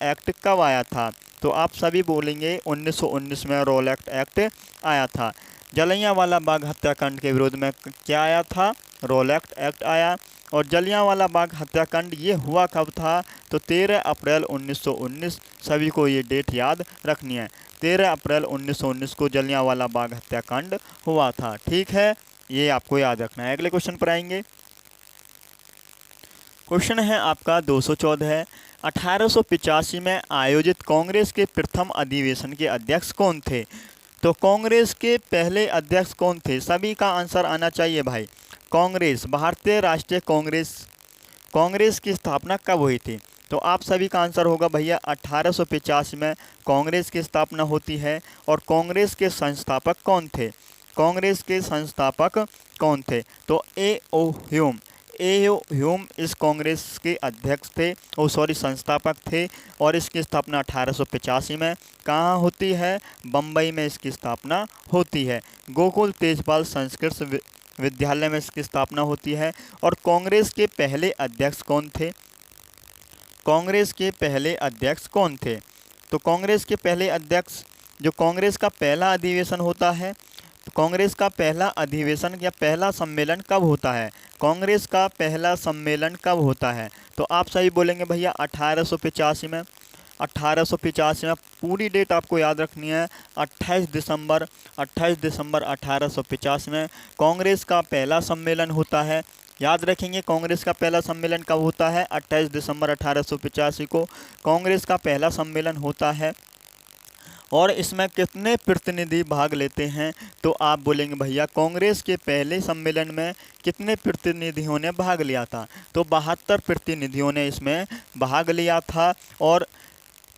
एक्ट कब आया था? तो आप सभी बोलेंगे 1919 में रॉलेट एक्ट आया था। जलियांवाला बाग हत्याकांड के विरोध में क्या आया था? रॉलेट एक्ट आया। और जलियांवाला बाग हत्याकांड ये हुआ कब था? तो 13 अप्रैल 1919। सभी को ये डेट याद रखनी है। 13 अप्रैल 1919 को जलियांवाला बाग हत्याकांड हुआ था। ठीक है, ये आपको याद रखना है। अगले क्वेश्चन पर आएंगे। क्वेश्चन है आपका 214 1885 में आयोजित कांग्रेस के प्रथम अधिवेशन के अध्यक्ष कौन थे? तो कांग्रेस के पहले अध्यक्ष कौन थे? सभी का आंसर आना चाहिए भाई। कांग्रेस, भारतीय राष्ट्रीय कांग्रेस, कांग्रेस की स्थापना कब हुई थी? तो आप सभी का आंसर होगा भैया 1885 में कांग्रेस की स्थापना होती है। और कांग्रेस के संस्थापक कौन थे? कांग्रेस के संस्थापक कौन थे? तो ए ओ ह्यूम इस कांग्रेस के अध्यक्ष थे, संस्थापक थे। और इसकी स्थापना 1885 में कहाँ होती है? बम्बई में इसकी स्थापना होती है। गोकुल तेजपाल संस्कृत विद्यालय में इसकी स्थापना होती है। और कांग्रेस के पहले अध्यक्ष कौन थे? कांग्रेस के पहले अध्यक्ष कौन थे? तो कांग्रेस के पहले अध्यक्ष, जो कांग्रेस का पहला अधिवेशन होता है, तो कांग्रेस का पहला अधिवेशन या पहला सम्मेलन कब होता है? कांग्रेस का पहला सम्मेलन कब होता है? तो आप सही बोलेंगे भैया 1885 में। 1885 में पूरी डेट आपको याद रखनी है। 28 दिसंबर 1885 में कांग्रेस का पहला सम्मेलन होता है। याद रखेंगे कांग्रेस का पहला सम्मेलन कब होता है? 28 दिसंबर 1885 को कांग्रेस का पहला सम्मेलन होता है। और इसमें कितने प्रतिनिधि भाग लेते हैं? तो आप बोलेंगे भैया कांग्रेस के पहले सम्मेलन में कितने प्रतिनिधियों ने भाग लिया था? तो 72 प्रतिनिधियों ने इसमें भाग लिया था। और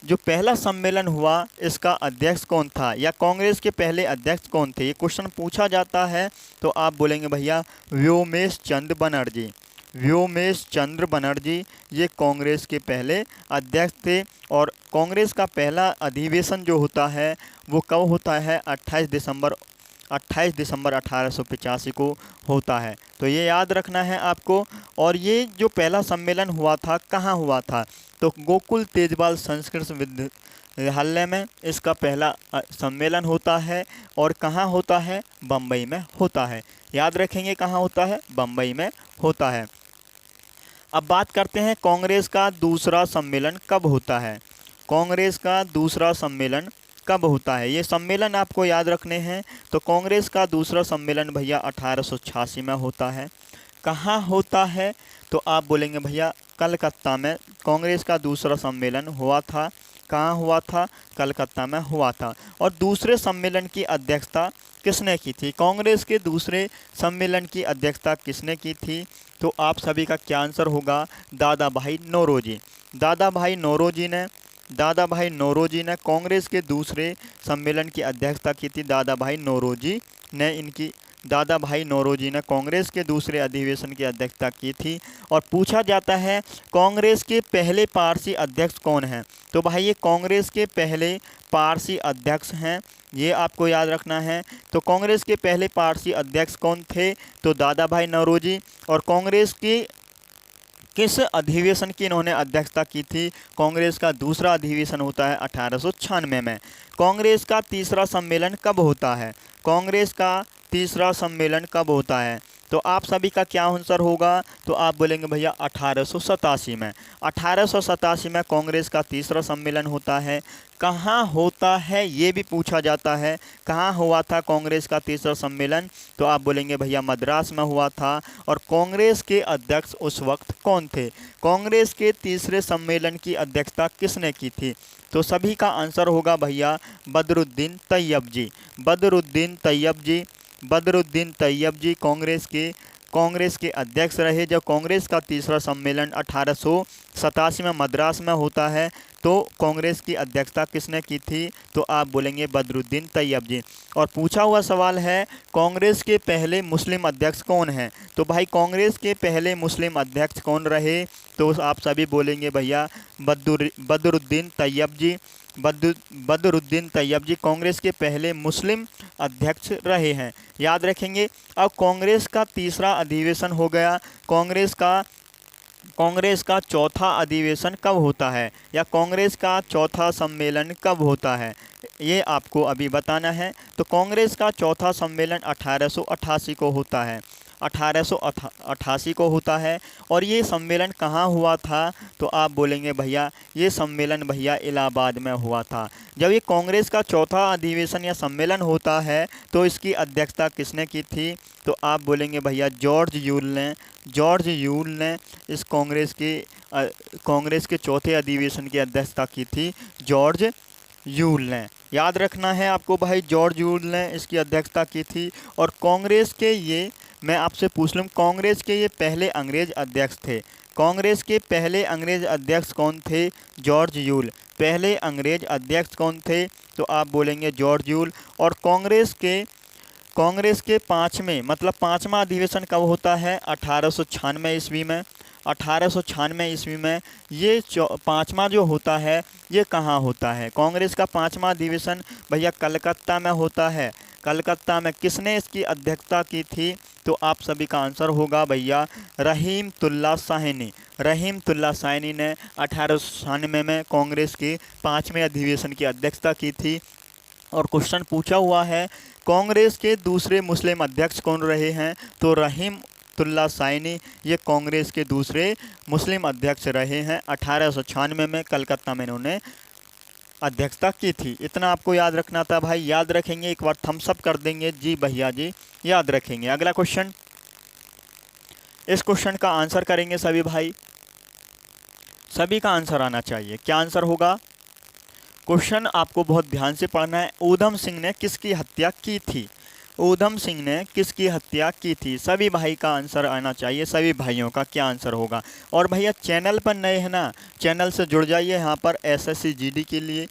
जो पहला सम्मेलन हुआ इसका अध्यक्ष कौन था, या कांग्रेस के पहले अध्यक्ष कौन थे? ये क्वेश्चन पूछा जाता है। तो आप बोलेंगे भैया व्योमेश चंद्र बनर्जी। व्योमेश चंद्र बनर्जी ये कांग्रेस के पहले अध्यक्ष थे। और कांग्रेस का पहला अधिवेशन जो होता है वो कब होता है? 28 दिसंबर 1885 को होता है। तो ये याद रखना है आपको। और ये जो पहला सम्मेलन हुआ था कहाँ हुआ था? तो गोकुल तेजपाल संस्कृत विद्यालय में इसका पहला सम्मेलन होता है। और कहाँ होता है? बम्बई में होता है। याद रखेंगे कहाँ होता है? बम्बई में होता है। अब बात करते हैं कांग्रेस का दूसरा सम्मेलन कब होता है। कांग्रेस का दूसरा सम्मेलन कब होता है? ये सम्मेलन आपको याद रखने हैं। तो कांग्रेस का दूसरा सम्मेलन भैया 1886 में होता है। कहाँ होता है? तो आप बोलेंगे भैया कलकत्ता में कांग्रेस का दूसरा सम्मेलन हुआ था। कहाँ हुआ था? कलकत्ता में हुआ था। और दूसरे सम्मेलन की अध्यक्षता किसने की थी? कांग्रेस के दूसरे सम्मेलन की अध्यक्षता किसने की थी? तो आप सभी का क्या आंसर होगा? दादा भाई नौरोजी। दादा भाई नौरोजी ने कांग्रेस के दूसरे सम्मेलन की अध्यक्षता की थी। दादा भाई नौरोजी ने कांग्रेस के दूसरे अधिवेशन की अध्यक्षता की थी। और पूछा जाता है कांग्रेस के पहले पारसी अध्यक्ष कौन हैं? तो भाई ये कांग्रेस के पहले पारसी अध्यक्ष हैं, ये आपको याद रखना है। तो कांग्रेस के पहले पारसी अध्यक्ष कौन थे? तो दादा भाई नौरोजी। और कांग्रेस की किस अधिवेशन की इन्होंने अध्यक्षता की थी? कांग्रेस का दूसरा अधिवेशन होता है 1896 में। कांग्रेस का तीसरा सम्मेलन कब होता है? कांग्रेस का तीसरा सम्मेलन कब होता है? तो आप सभी का क्या आंसर होगा? तो आप बोलेंगे भैया 1887 में। 1887 में कांग्रेस का तीसरा सम्मेलन होता है। कहाँ होता है ये भी पूछा जाता है। कहाँ हुआ था कांग्रेस का तीसरा सम्मेलन? तो आप बोलेंगे भैया मद्रास में हुआ था। और कांग्रेस के अध्यक्ष उस वक्त कौन थे? कांग्रेस के तीसरे सम्मेलन की अध्यक्षता किसने की थी? तो सभी का आंसर होगा भैया बदरुद्दीन तैयब जी। बदरुद्दीन तैयब जी कांग्रेस के अध्यक्ष रहे। जब कांग्रेस का तीसरा सम्मेलन 1887 में मद्रास में होता है तो कांग्रेस की अध्यक्षता किसने की थी? तो आप बोलेंगे बदरुद्दीन तैयब जी। और पूछा हुआ सवाल है कांग्रेस के पहले मुस्लिम अध्यक्ष कौन हैं? तो भाई कांग्रेस के पहले मुस्लिम अध्यक्ष कौन रहे? तो आप सभी बोलेंगे भैया बदरुद्दीन तैयब जी। बदरुद्दीन तैयब जी कांग्रेस के पहले मुस्लिम अध्यक्ष रहे हैं। याद रखेंगे। अब कांग्रेस का तीसरा अधिवेशन हो गया। कांग्रेस का कांग्रेस का चौथा अधिवेशन कब होता है, या कांग्रेस का चौथा सम्मेलन कब होता है, ये आपको अभी बताना है। तो कांग्रेस का चौथा सम्मेलन 1888 को होता है, 1888 को होता है। और ये सम्मेलन कहाँ हुआ था, तो आप बोलेंगे भैया ये सम्मेलन भैया इलाहाबाद में हुआ था। जब ये कांग्रेस का चौथा अधिवेशन या सम्मेलन होता है तो इसकी अध्यक्षता किसने की थी, तो आप बोलेंगे भैया जॉर्ज यूल ने इस कांग्रेस के चौथे अधिवेशन की अध्यक्षता की थी, जॉर्ज यूल ने। याद रखना है आपको भाई, जॉर्ज यूल ने इसकी अध्यक्षता की थी। और कांग्रेस के ये, मैं आपसे पूछ लूँ, कांग्रेस के ये पहले अंग्रेज अध्यक्ष थे। कांग्रेस के पहले अंग्रेज अध्यक्ष कौन थे, जॉर्ज यूल। पहले अंग्रेज अध्यक्ष कौन थे, तो आप बोलेंगे जॉर्ज यूल। और कांग्रेस के पाँचवें मतलब पाँचवा अधिवेशन कब होता है, 1896 ईस्वी में। 1896 ईस्वी में ये पाँचवा जो होता है ये कहाँ होता है, कांग्रेस का पाँचवा अधिवेशन भैया कलकत्ता में होता है। कलकत्ता में किसने इसकी अध्यक्षता की थी, तो आप सभी का आंसर होगा भैया रहीमतुल्लाह शाही। रहीमतुल्लाह शाही ने 1896 में कांग्रेस के पाँचवें अधिवेशन की अध्यक्षता की थी। और क्वेश्चन पूछा हुआ है कांग्रेस के दूसरे मुस्लिम अध्यक्ष कौन रहे हैं, तो रहीमतुल्लाह शाही ये कांग्रेस के दूसरे मुस्लिम अध्यक्ष रहे हैं। 1896 में कलकत्ता में इन्होंने अध्यक्षता की थी। इतना आपको याद रखना था भाई, याद रखेंगे, एक बार थम्स अप कर देंगे जी भैया जी, याद रखेंगे। अगला क्वेश्चन, इस क्वेश्चन का आंसर करेंगे सभी भाई, सभी का आंसर आना चाहिए। क्या आंसर होगा, क्वेश्चन आपको बहुत ध्यान से पढ़ना है। ऊधम सिंह ने किसकी हत्या की थी, ऊधम सिंह ने किसकी हत्या की थी, सभी भाई का आंसर आना चाहिए, सभी भाइयों का क्या आंसर होगा। और भैया चैनल पर नए हैं ना, चैनल से जुड़ जाइए। यहाँ पर एसएससी जीडी के लिए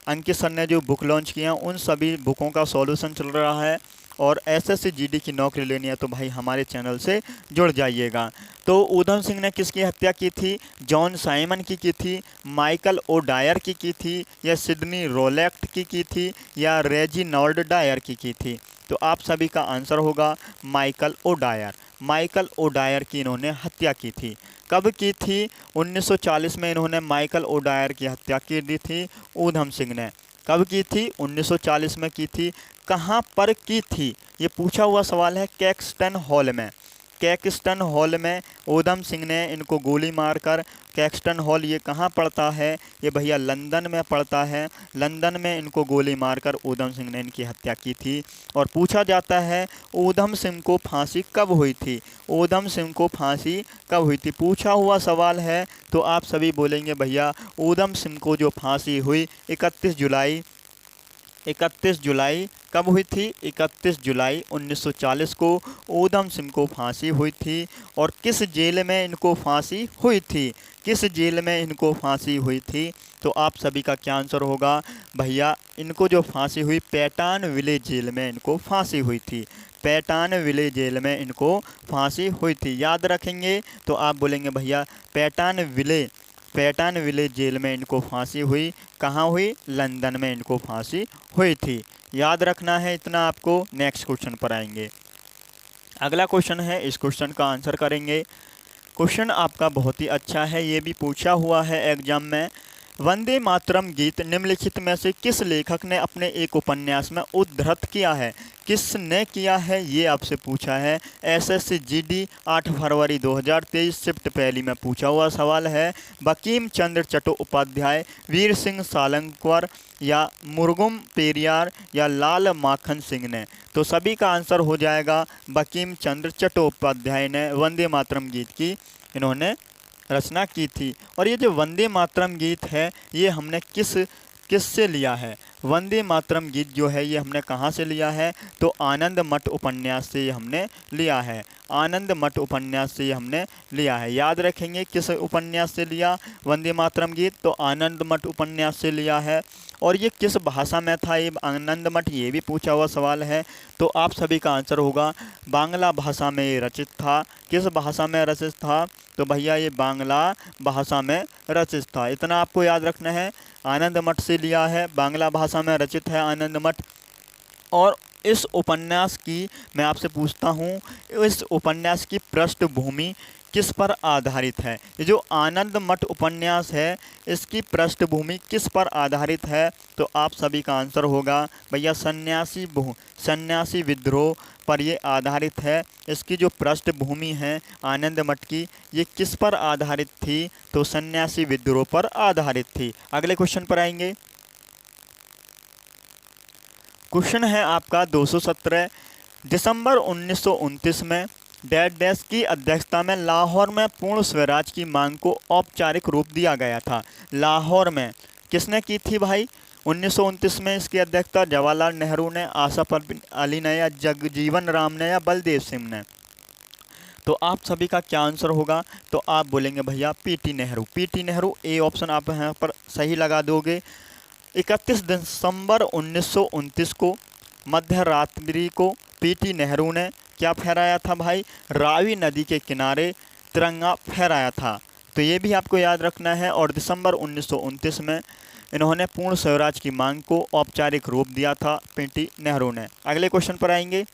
अंकित सर ने जो बुक लॉन्च किया उन सभी बुकों का सॉल्यूशन चल रहा है। और एसएससी जीडी की नौकरी लेनी है तो भाई हमारे चैनल से जुड़ जाइएगा। तो ऊधम सिंह ने किसकी हत्या की थी, जॉन साइमन की थी, माइकल ओ डायर की थी, या सिडनी रोलेक्ट की थी, या रेजिनॉल्ड डायर की थी। तो आप सभी का आंसर होगा Michael O'Dwyer. Michael O'Dwyer की इन्होंने हत्या की थी। कब की थी, 1940 में इन्होंने माइकल ओ डायर की हत्या की दी थी ऊधम सिंह ने। कब की थी, 1940 में की थी। कहाँ पर की थी, ये पूछा हुआ सवाल है। कैक्सटन हॉल में, कैक्सटन हॉल में ऊधम सिंह ने इनको गोली मारकर, कैक्सटन हॉल ये कहाँ पड़ता है, ये भैया लंदन में पड़ता है। लंदन में इनको गोली मारकर ऊधम सिंह ने इनकी हत्या की थी। और पूछा जाता है ऊधम सिंह को फांसी कब हुई थी, ऊधम सिंह को फांसी कब हुई थी, पूछा हुआ सवाल है। तो आप सभी बोलेंगे भैया ऊधम सिंह को जो फांसी हुई 31 जुलाई कब हुई थी, 31 जुलाई 1940 को ऊधम सिंह को फांसी हुई थी। और किस जेल में इनको फांसी हुई थी, किस जेल में इनको फांसी हुई थी, तो आप सभी का क्या आंसर होगा भैया, इनको जो फांसी हुई पैटान विलेज जेल में इनको फांसी हुई थी। पैटान विलेज जेल में इनको फांसी हुई थी, याद रखेंगे। तो आप बोलेंगे भैया पैटान विलेज जेल में इनको फांसी हुई, कहाँ हुई, लंदन में इनको फांसी हुई थी। याद रखना है इतना आपको। नेक्स्ट क्वेश्चन पर आएंगे। अगला क्वेश्चन है, इस क्वेश्चन का आंसर करेंगे। क्वेश्चन आपका बहुत ही अच्छा है, ये भी पूछा हुआ है एग्जाम में। वंदे मातरम गीत निम्नलिखित में से किस लेखक ने अपने एक उपन्यास में उद्धृत किया है, किसने किया है, ये आपसे पूछा है। एसएससी जीडी 8 फरवरी 2023 शिफ्ट पहली में पूछा हुआ सवाल है। बंकिम चंद्र चट्टोपाध्याय, वीर सिंह सालंकवर, या मुर्गुम पेरियार, या लाल माखन सिंह ने। तो सभी का आंसर हो जाएगा बंकिम चंद्र चट्टोपाध्याय ने वंदे मातरम गीत की इन्होंने रचना की थी। और ये जो वंदे मातरम गीत है ये हमने किस से लिया है, वंदे मातरम गीत जो है ये हमने कहाँ से लिया है, तो आनंद मठ उपन्यास से ये हमने लिया है। आनंद मठ उपन्यास से ये हमने लिया है। याद रखेंगे किस उपन्यास से लिया वंदे मातरम गीत, तो आनंद मठ उपन्यास से लिया है। और ये किस भाषा में था ये आनंद मठ, ये भी पूछा हुआ सवाल है। तो आप सभी का आंसर होगा बांग्ला भाषा में ये रचित था। किस भाषा में रचित था, तो भैया ये बांग्ला भाषा में रचित था। इतना आपको याद रखना है। आनंद मठ से लिया है, बांग्ला भाषा में रचित है आनंद मठ। और इस उपन्यास की, मैं आपसे पूछता हूँ, इस उपन्यास की पृष्ठभूमि किस पर आधारित है? ये जो आनंद मठ उपन्यास है, इसकी पृष्ठभूमि किस पर आधारित है? तो आप सभी का आंसर होगा भैया सन्यासी विद्रोह पर ये आधारित है। इसकी जो पृष्ठभूमि है आनंद मठ की, ये किस पर आधारित थी? तो सन्यासी विद्रोह पर आधारित थी। अगले क्वेश्चन पर आएंगे। क्वेश्चन है आपका 217। दिसंबर 1929 में डैश डैश की अध्यक्षता में लाहौर में पूर्ण स्वराज की मांग को औपचारिक रूप दिया गया था। लाहौर में किसने की थी भाई? 1929 में इसकी अध्यक्षता जवाहरलाल नेहरू ने, आसफ अली ने, या जगजीवन राम ने, या बलदेव सिंह ने। तो आप सभी का क्या आंसर होगा? तो आप बोलेंगे भैया PT Nehru. PT Nehru, A option आप यहाँ पर सही लगा दोगे। 31 दिसंबर 1929 को मध्य रात्रि को पीटी नेहरू ने क्या फहराया था भाई? रावी नदी के किनारे तिरंगा फहराया था। तो ये भी आपको याद रखना है। और दिसंबर 1929 में इन्होंने पूर्ण स्वराज की मांग को औपचारिक रूप दिया था पीटी नेहरू ने। अगले क्वेश्चन पर आएंगे।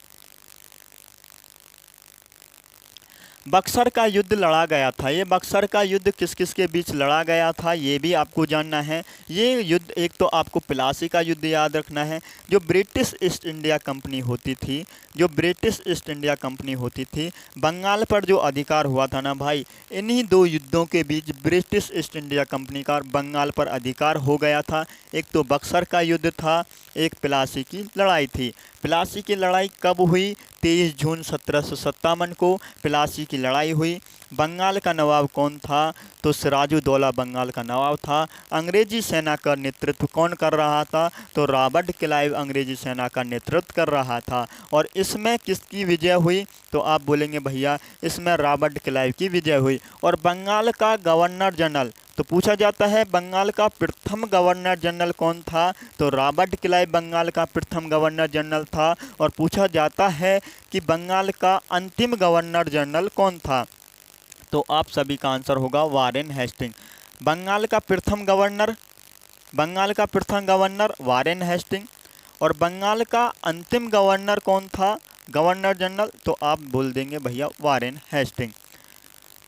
बक्सर का युद्ध लड़ा गया था। ये बक्सर का युद्ध किस किस के बीच लड़ा गया था, ये भी आपको जानना है। ये युद्ध, एक तो आपको प्लासी का युद्ध याद रखना है। जो ब्रिटिश ईस्ट इंडिया कंपनी होती थी, जो ब्रिटिश ईस्ट इंडिया कंपनी होती थी, बंगाल पर जो अधिकार हुआ था ना भाई, इन्हीं दो युद्धों के बीच ब्रिटिश ईस्ट इंडिया कंपनी का बंगाल पर अधिकार हो गया था। एक तो बक्सर का युद्ध था, एक प्लासी की लड़ाई थी। प्लासी की लड़ाई कब हुई? 23 जून 1757 को प्लासी की लड़ाई हुई। बंगाल का नवाब कौन था? तो सिराजुद्दौला बंगाल का नवाब था। अंग्रेजी सेना का नेतृत्व कौन कर रहा था? तो रॉबर्ट क्लाइव अंग्रेजी सेना का नेतृत्व कर रहा था। और इसमें किसकी विजय हुई? तो आप बोलेंगे भैया इसमें रॉबर्ट क्लाइव की विजय हुई। और बंगाल का गवर्नर जनरल, तो पूछा जाता है बंगाल का प्रथम गवर्नर जनरल कौन था? तो रॉबर्ट क्लाइव बंगाल का प्रथम गवर्नर जनरल था। और पूछा जाता है कि बंगाल का अंतिम गवर्नर जनरल कौन था? तो आप सभी का आंसर होगा वारेन हेस्टिंग। बंगाल का प्रथम गवर्नर वारेन हेस्टिंग। और बंगाल का अंतिम गवर्नर कौन था, गवर्नर जनरल? तो आप बोल देंगे भैया वारेन हेस्टिंग।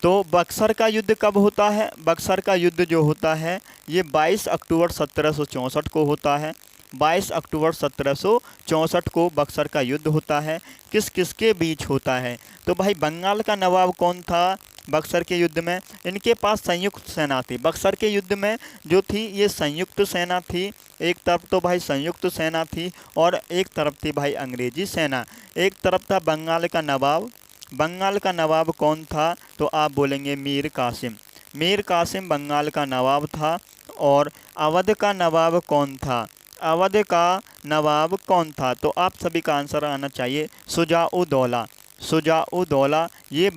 तो बक्सर का युद्ध कब होता है? बक्सर का युद्ध जो होता है ये 22 अक्टूबर 1764 को होता है। 22 अक्टूबर 1764 को बक्सर का युद्ध होता है। किस किस के बीच होता है? तो भाई बंगाल का नवाब कौन था बक्सर के युद्ध में? इनके पास संयुक्त सेना थी। बक्सर के युद्ध में जो थी ये संयुक्त सेना थी। एक तरफ तो भाई संयुक्त सेना थी और एक तरफ थी भाई अंग्रेजी सेना। एक तरफ था बंगाल का नवाब। बंगाल का नवाब कौन था? तो आप बोलेंगे मीर कासिम। मीर कासिम बंगाल का नवाब था। और अवध का नवाब कौन था? अवध का नवाब कौन था? तो आप सभी का आंसर आना चाहिए शुजा-उद-दौला। शुजा-उद-दौला ये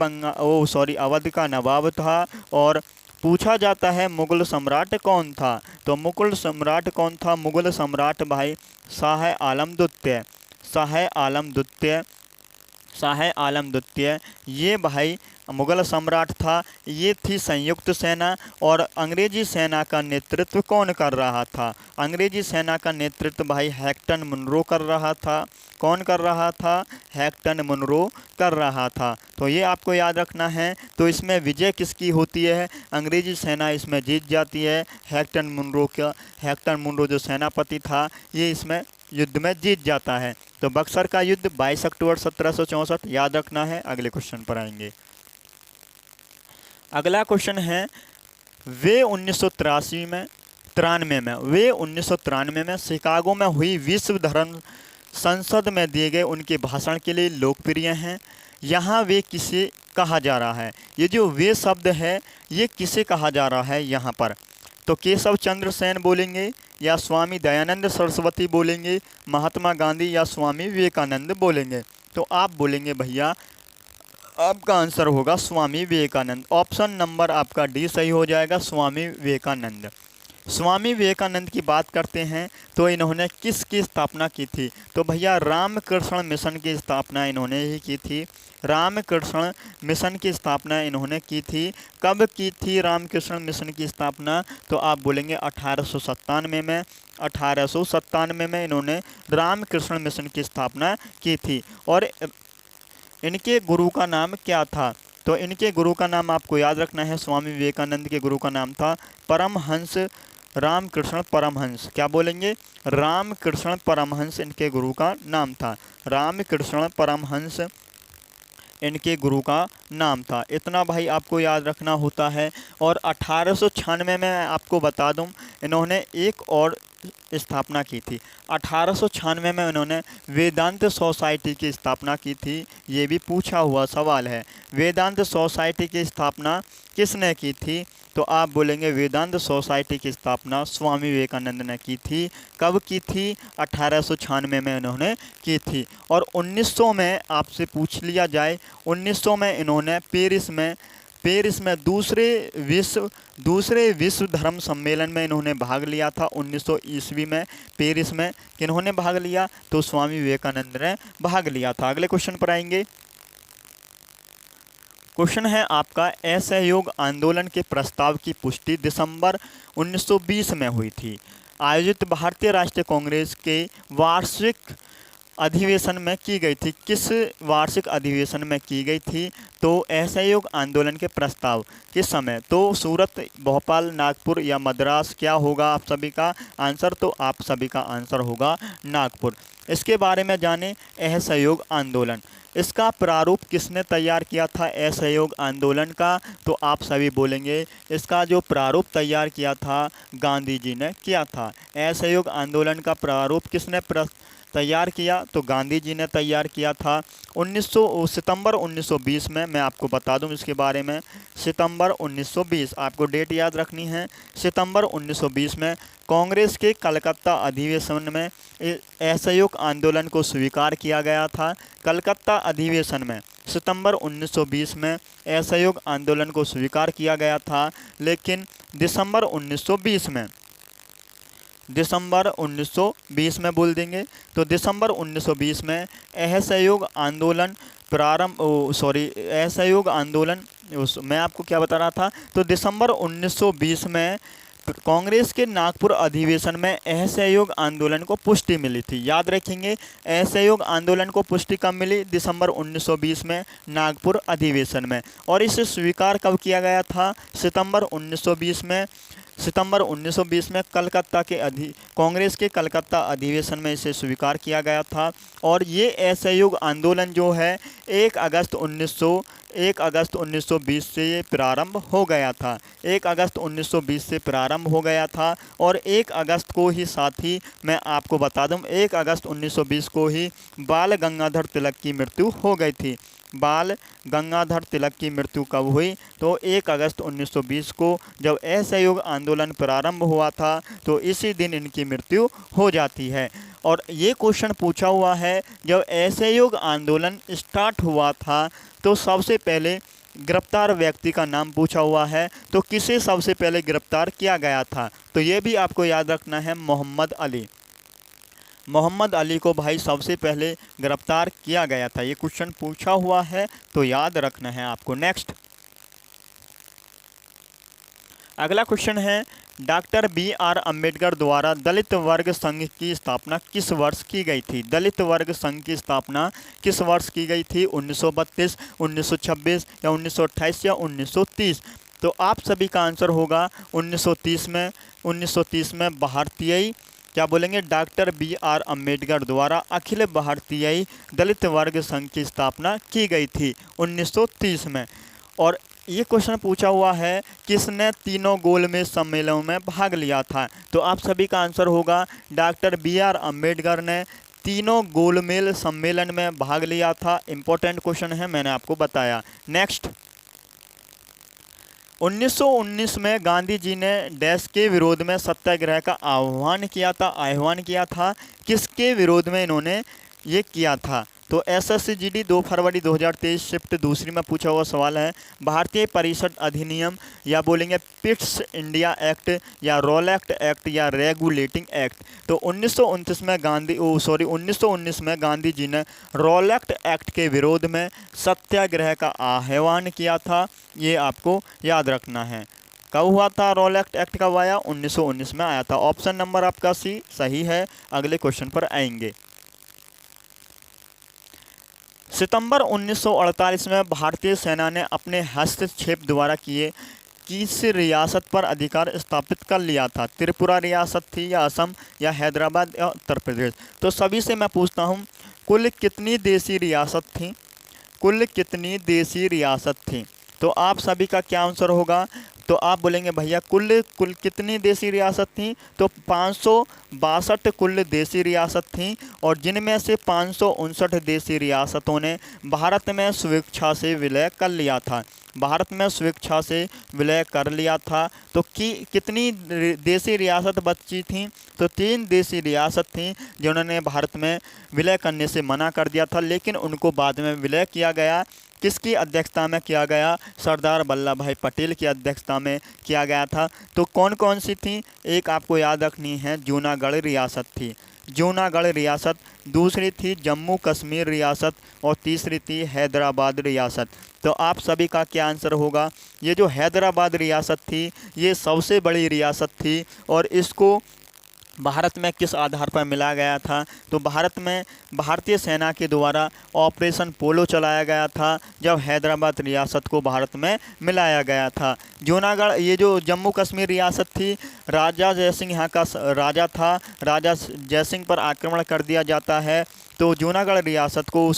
अवध का नवाब था। और पूछा जाता है मुगल सम्राट कौन था? तो मुगल सम्राट कौन था? मुगल सम्राट भाई शाह आलम द्वितीय। शाह आलम द्वितीय ये भाई मुगल सम्राट था। ये थी संयुक्त सेना। और अंग्रेजी सेना का नेतृत्व कौन कर रहा था? अंग्रेजी सेना का नेतृत्व भाई हैक्टन मुनरो कर रहा था। कौन कर रहा था? हैक्टन मुनरो कर रहा था। तो ये आपको याद रखना है। तो इसमें विजय किसकी होती है? अंग्रेजी सेना इसमें जीत जाती है। हैक्टन मुनरो जो सेनापति था ये इसमें युद्ध में जीत जाता है। तो बक्सर का युद्ध 22 अक्टूबर 1764 याद रखना है। अगले क्वेश्चन पर आएंगे। अगला क्वेश्चन है वे 1993 में शिकागो में हुई विश्व धर्म संसद में दिए गए उनके भाषण के लिए लोकप्रिय हैं। यहाँ वे किसे कहा जा रहा है? ये जो वे शब्द है ये किसे कहा जा रहा है यहाँ पर? तो केशव चंद्र सेन बोलेंगे, या स्वामी दयानंद सरस्वती बोलेंगे, महात्मा गांधी, या स्वामी विवेकानंद बोलेंगे? तो आप बोलेंगे भैया आपका आंसर होगा स्वामी विवेकानंद। ऑप्शन नंबर आपका डी सही हो जाएगा, स्वामी विवेकानंद। स्वामी विवेकानंद की बात करते हैं तो इन्होंने किसकी स्थापना की थी? तो भैया रामकृष्ण मिशन की स्थापना इन्होंने ही की थी। रामकृष्ण मिशन की स्थापना इन्होंने की थी। कब की थी रामकृष्ण मिशन की स्थापना? तो आप बोलेंगे 1897 में। 1897 में इन्होंने रामकृष्ण मिशन की स्थापना की थी। और इनके गुरु का नाम क्या था? तो इनके गुरु का नाम आपको याद रखना है। स्वामी विवेकानंद के गुरु का नाम था परमहंस रामकृष्ण परमहंस। क्या बोलेंगे? रामकृष्ण परमहंस इनके गुरु का नाम था। रामकृष्ण परमहंस इनके गुरु का नाम था। इतना भाई आपको याद रखना होता है। और 1896 में आपको बता दूं, इन्होंने एक और स्थापना की थी। 1896 में उन्होंने वेदांत सोसाइटी की स्थापना की थी। ये भी पूछा हुआ सवाल है। वेदांत सोसाइटी की स्थापना किसने की थी? तो आप बोलेंगे वेदांत सोसाइटी की स्थापना स्वामी विवेकानंद ने की थी। कब की थी? 1896 में इन्होंने की थी। और 1900 में आपसे पूछ लिया जाए, 1900 में इन्होंने पेरिस में दूसरे विश्व धर्म सम्मेलन में इन्होंने भाग लिया था। 1900 ईस्वी में पेरिस में किन्होंने भाग लिया? तो स्वामी विवेकानंद ने भाग लिया था। अगले क्वेश्चन पर आएंगे। क्वेश्चन है आपका, असहयोग आंदोलन के प्रस्ताव की पुष्टि दिसंबर 1920 में हुई थी। आयोजित भारतीय राष्ट्रीय कांग्रेस के वार्षिक अधिवेशन में की गई थी। किस वार्षिक अधिवेशन में की गई थी? तो असहयोग आंदोलन के प्रस्ताव किस समय? तो सूरत, भोपाल, नागपुर या मद्रास? क्या होगा आप सभी का आंसर? तो आप सभी का आंसर होगा नागपुर। इसके बारे में जाने, असहयोग आंदोलन, इसका प्रारूप किसने तैयार किया था असहयोग आंदोलन का? तो आप सभी बोलेंगे इसका जो प्रारूप तैयार किया था गांधी जी ने किया था। असहयोग आंदोलन का प्रारूप किसने तैयार किया? तो गांधी जी ने तैयार किया था। सितंबर 1920 में। मैं आपको बता दूं इसके बारे में, सितंबर 1920 आपको डेट याद रखनी है। सितंबर 1920 में कांग्रेस के कलकत्ता अधिवेशन में असहयोग आंदोलन को स्वीकार किया गया था। कलकत्ता अधिवेशन में सितंबर 1920 में असहयोग आंदोलन को स्वीकार किया गया था। लेकिन दिसंबर 1920 में बोल देंगे। तो दिसंबर 1920 में असहयोग आंदोलन असहयोग आंदोलन, मैं आपको क्या बता रहा था? तो दिसंबर 1920 में कांग्रेस के नागपुर अधिवेशन में असहयोग आंदोलन को पुष्टि मिली थी। याद रखेंगे, असहयोग आंदोलन को पुष्टि कब मिली? दिसंबर 1920 में नागपुर अधिवेशन में। और इसे स्वीकार कब किया गया था? सितंबर 1920 में। सितंबर 1920 में कांग्रेस के कलकत्ता अधिवेशन में इसे स्वीकार किया गया था। और ये असहयोग आंदोलन जो है 1 अगस्त 1920 से ये प्रारंभ हो गया था। 1 अगस्त 1920 से प्रारंभ हो गया था। और 1 अगस्त को ही, साथ ही मैं आपको बता दूं, 1 अगस्त 1920 को ही बाल गंगाधर तिलक की मृत्यु हो गई थी। बाल गंगाधर तिलक की मृत्यु कब हुई? तो 1 अगस्त 1920 को जब असहयोग आंदोलन प्रारंभ हुआ था तो इसी दिन इनकी मृत्यु हो जाती है। और ये क्वेश्चन पूछा हुआ है, जब असहयोग आंदोलन स्टार्ट हुआ था तो सबसे पहले गिरफ्तार व्यक्ति का नाम पूछा हुआ है। तो किसे सबसे पहले गिरफ्तार किया गया था? तो ये भी आपको याद रखना है, मोहम्मद अली। मोहम्मद अली को भाई सबसे पहले गिरफ्तार किया गया था। ये क्वेश्चन पूछा हुआ है तो याद रखना है आपको। नेक्स्ट, अगला क्वेश्चन है, डॉक्टर बी.आर. अम्बेडकर द्वारा दलित वर्ग संघ की स्थापना किस वर्ष की गई थी? दलित वर्ग संघ की स्थापना किस वर्ष की गई थी? 1932, 1926 या 1928 या 1930? तो आप सभी का आंसर होगा 1930 में। 1930 में भारतीय, क्या बोलेंगे, डॉक्टर बी.आर. अम्बेडकर द्वारा अखिल भारतीय दलित वर्ग संघ की स्थापना की गई थी 1930 में। और ये क्वेश्चन पूछा हुआ है, किसने तीनों गोलमेज सम्मेलनों में भाग लिया था? तो आप सभी का आंसर होगा डॉक्टर बी.आर. अम्बेडकर ने तीनों गोलमेज सम्मेलन में भाग लिया था। इंपॉर्टेंट क्वेश्चन है, मैंने आपको बताया। नेक्स्ट, 1919 में गांधी जी ने डैश के विरोध में सत्याग्रह का आह्वान किया था। किसके विरोध में इन्होंने ये किया था? तो SSCGD 2 फरवरी 2023 शिफ्ट दूसरी में पूछा हुआ सवाल है। भारतीय परिषद अधिनियम, या बोलेंगे पिट्स इंडिया एक्ट, या रोलैक्ट एक्ट, या रेगुलेटिंग एक्ट। तो 1929 में 1919 में गांधी जी ने रोलैक्ट एक्ट के विरोध में सत्याग्रह का आह्वान किया था। ये आपको याद रखना है। कब हुआ था रोलैक्ट एक्ट? कब आया? 1919 में आया था। ऑप्शन नंबर आपका सी सही है। अगले क्वेश्चन पर आएंगे। सितंबर 1948 में भारतीय सेना ने अपने हस्तक्षेप द्वारा किस रियासत पर अधिकार स्थापित कर लिया था? त्रिपुरा रियासत थी, या असम, या हैदराबाद, या उत्तर प्रदेश? तो सभी से मैं पूछता हूँ, कुल कितनी देशी रियासत थी? कुल कितनी देशी रियासत थी? तो आप सभी का क्या आंसर होगा? तो आप बोलेंगे भैया कुल कुल कितनी देशी रियासत थी? तो 562 कुल देशी रियासत थी, और जिनमें से 559 देशी रियासतों ने भारत में स्वेच्छा से विलय कर लिया था। भारत में स्वेच्छा से विलय कर लिया था। तो कितनी देशी रियासत बची थी? तो 3 देशी रियासत थी जिन्होंने भारत में विलय करने से मना कर दिया था, लेकिन उनको बाद में विलय किया गया। किसकी अध्यक्षता में किया गया? सरदार वल्लभ भाई पटेल की अध्यक्षता में किया गया था। तो कौन कौन सी थी? एक आपको याद रखनी है, जूनागढ़ रियासत थी, जूनागढ़ रियासत। दूसरी थी जम्मू कश्मीर रियासत, और तीसरी थी हैदराबाद रियासत। तो आप सभी का क्या आंसर होगा? ये जो हैदराबाद रियासत थी, ये सबसे बड़ी रियासत थी, और इसको भारत में किस आधार पर मिला गया था? तो भारत में भारतीय सेना के द्वारा ऑपरेशन पोलो चलाया गया था, जब हैदराबाद रियासत को भारत में मिलाया गया था। जूनागढ़, ये जो जम्मू कश्मीर रियासत थी, राजा जयसिंह यहाँ का राजा था, राजा जयसिंह पर आक्रमण कर दिया जाता है। तो जूनागढ़ रियासत को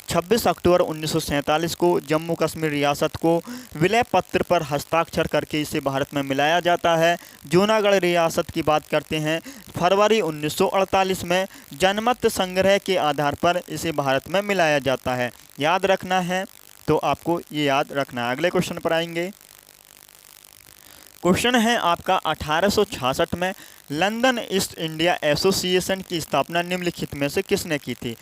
26 अक्टूबर 1947 को जम्मू कश्मीर रियासत को विलय पत्र पर हस्ताक्षर करके इसे भारत में मिलाया जाता है। जूनागढ़ रियासत की बात करते हैं, फरवरी 1948 में जनमत संग्रह के आधार पर इसे भारत में मिलाया जाता है। याद रखना है, तो आपको ये याद रखना है। अगले क्वेश्चन पर आएंगे। क्वेश्चन है आपका 1866 में लंदन ईस्ट इंडिया एसोसिएशन की स्थापना निम्नलिखित में से किसने की थी?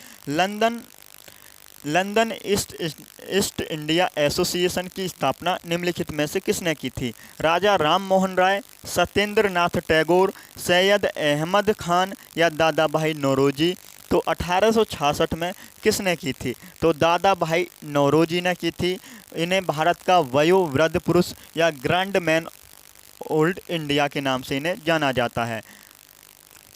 लंदन ईस्ट इंडिया एसोसिएशन की स्थापना निम्नलिखित में से किसने की थी? राजा राम मोहन राय, सत्येंद्र नाथ टैगोर, सैयद अहमद खान, या दादा भाई नौरोजी? तो 1866 में किसने की थी? तो दादा भाई नौरोजी ने की थी। इन्हें भारत का वयोवृद्ध पुरुष, या ग्रैंड मैन ओल्ड इंडिया के नाम से इन्हें जाना जाता है।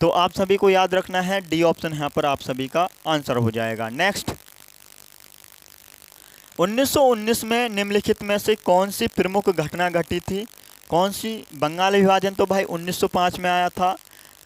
तो आप सभी को याद रखना है, डी ऑप्शन यहाँ पर आप सभी का आंसर हो जाएगा। नेक्स्ट, 1919 में निम्नलिखित में से कौन सी प्रमुख घटना घटी थी? कौन सी? बंगाल विभाजन तो भाई 1905 में आया था।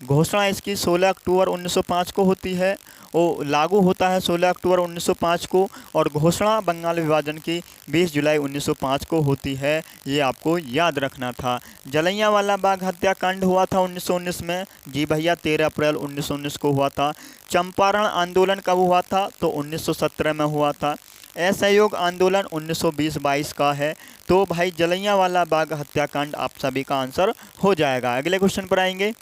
घोषणा इसकी 16 अक्टूबर 1905 को होती है, वो लागू होता है 16 अक्टूबर 1905 को, और घोषणा बंगाल विभाजन की 20 जुलाई 1905 को होती है। ये आपको याद रखना था। जलियांवाला बाग हत्याकांड हुआ था 1919 में। जी भैया, 13 अप्रैल 1919 को हुआ था। चंपारण आंदोलन कब हुआ था? तो 1917 में हुआ था। असहयोग आंदोलन 1920-22 का है। तो भाई जलियांवाला बाग हत्याकांड आप सभी का आंसर हो जाएगा। अगले क्वेश्चन पर आएंगे।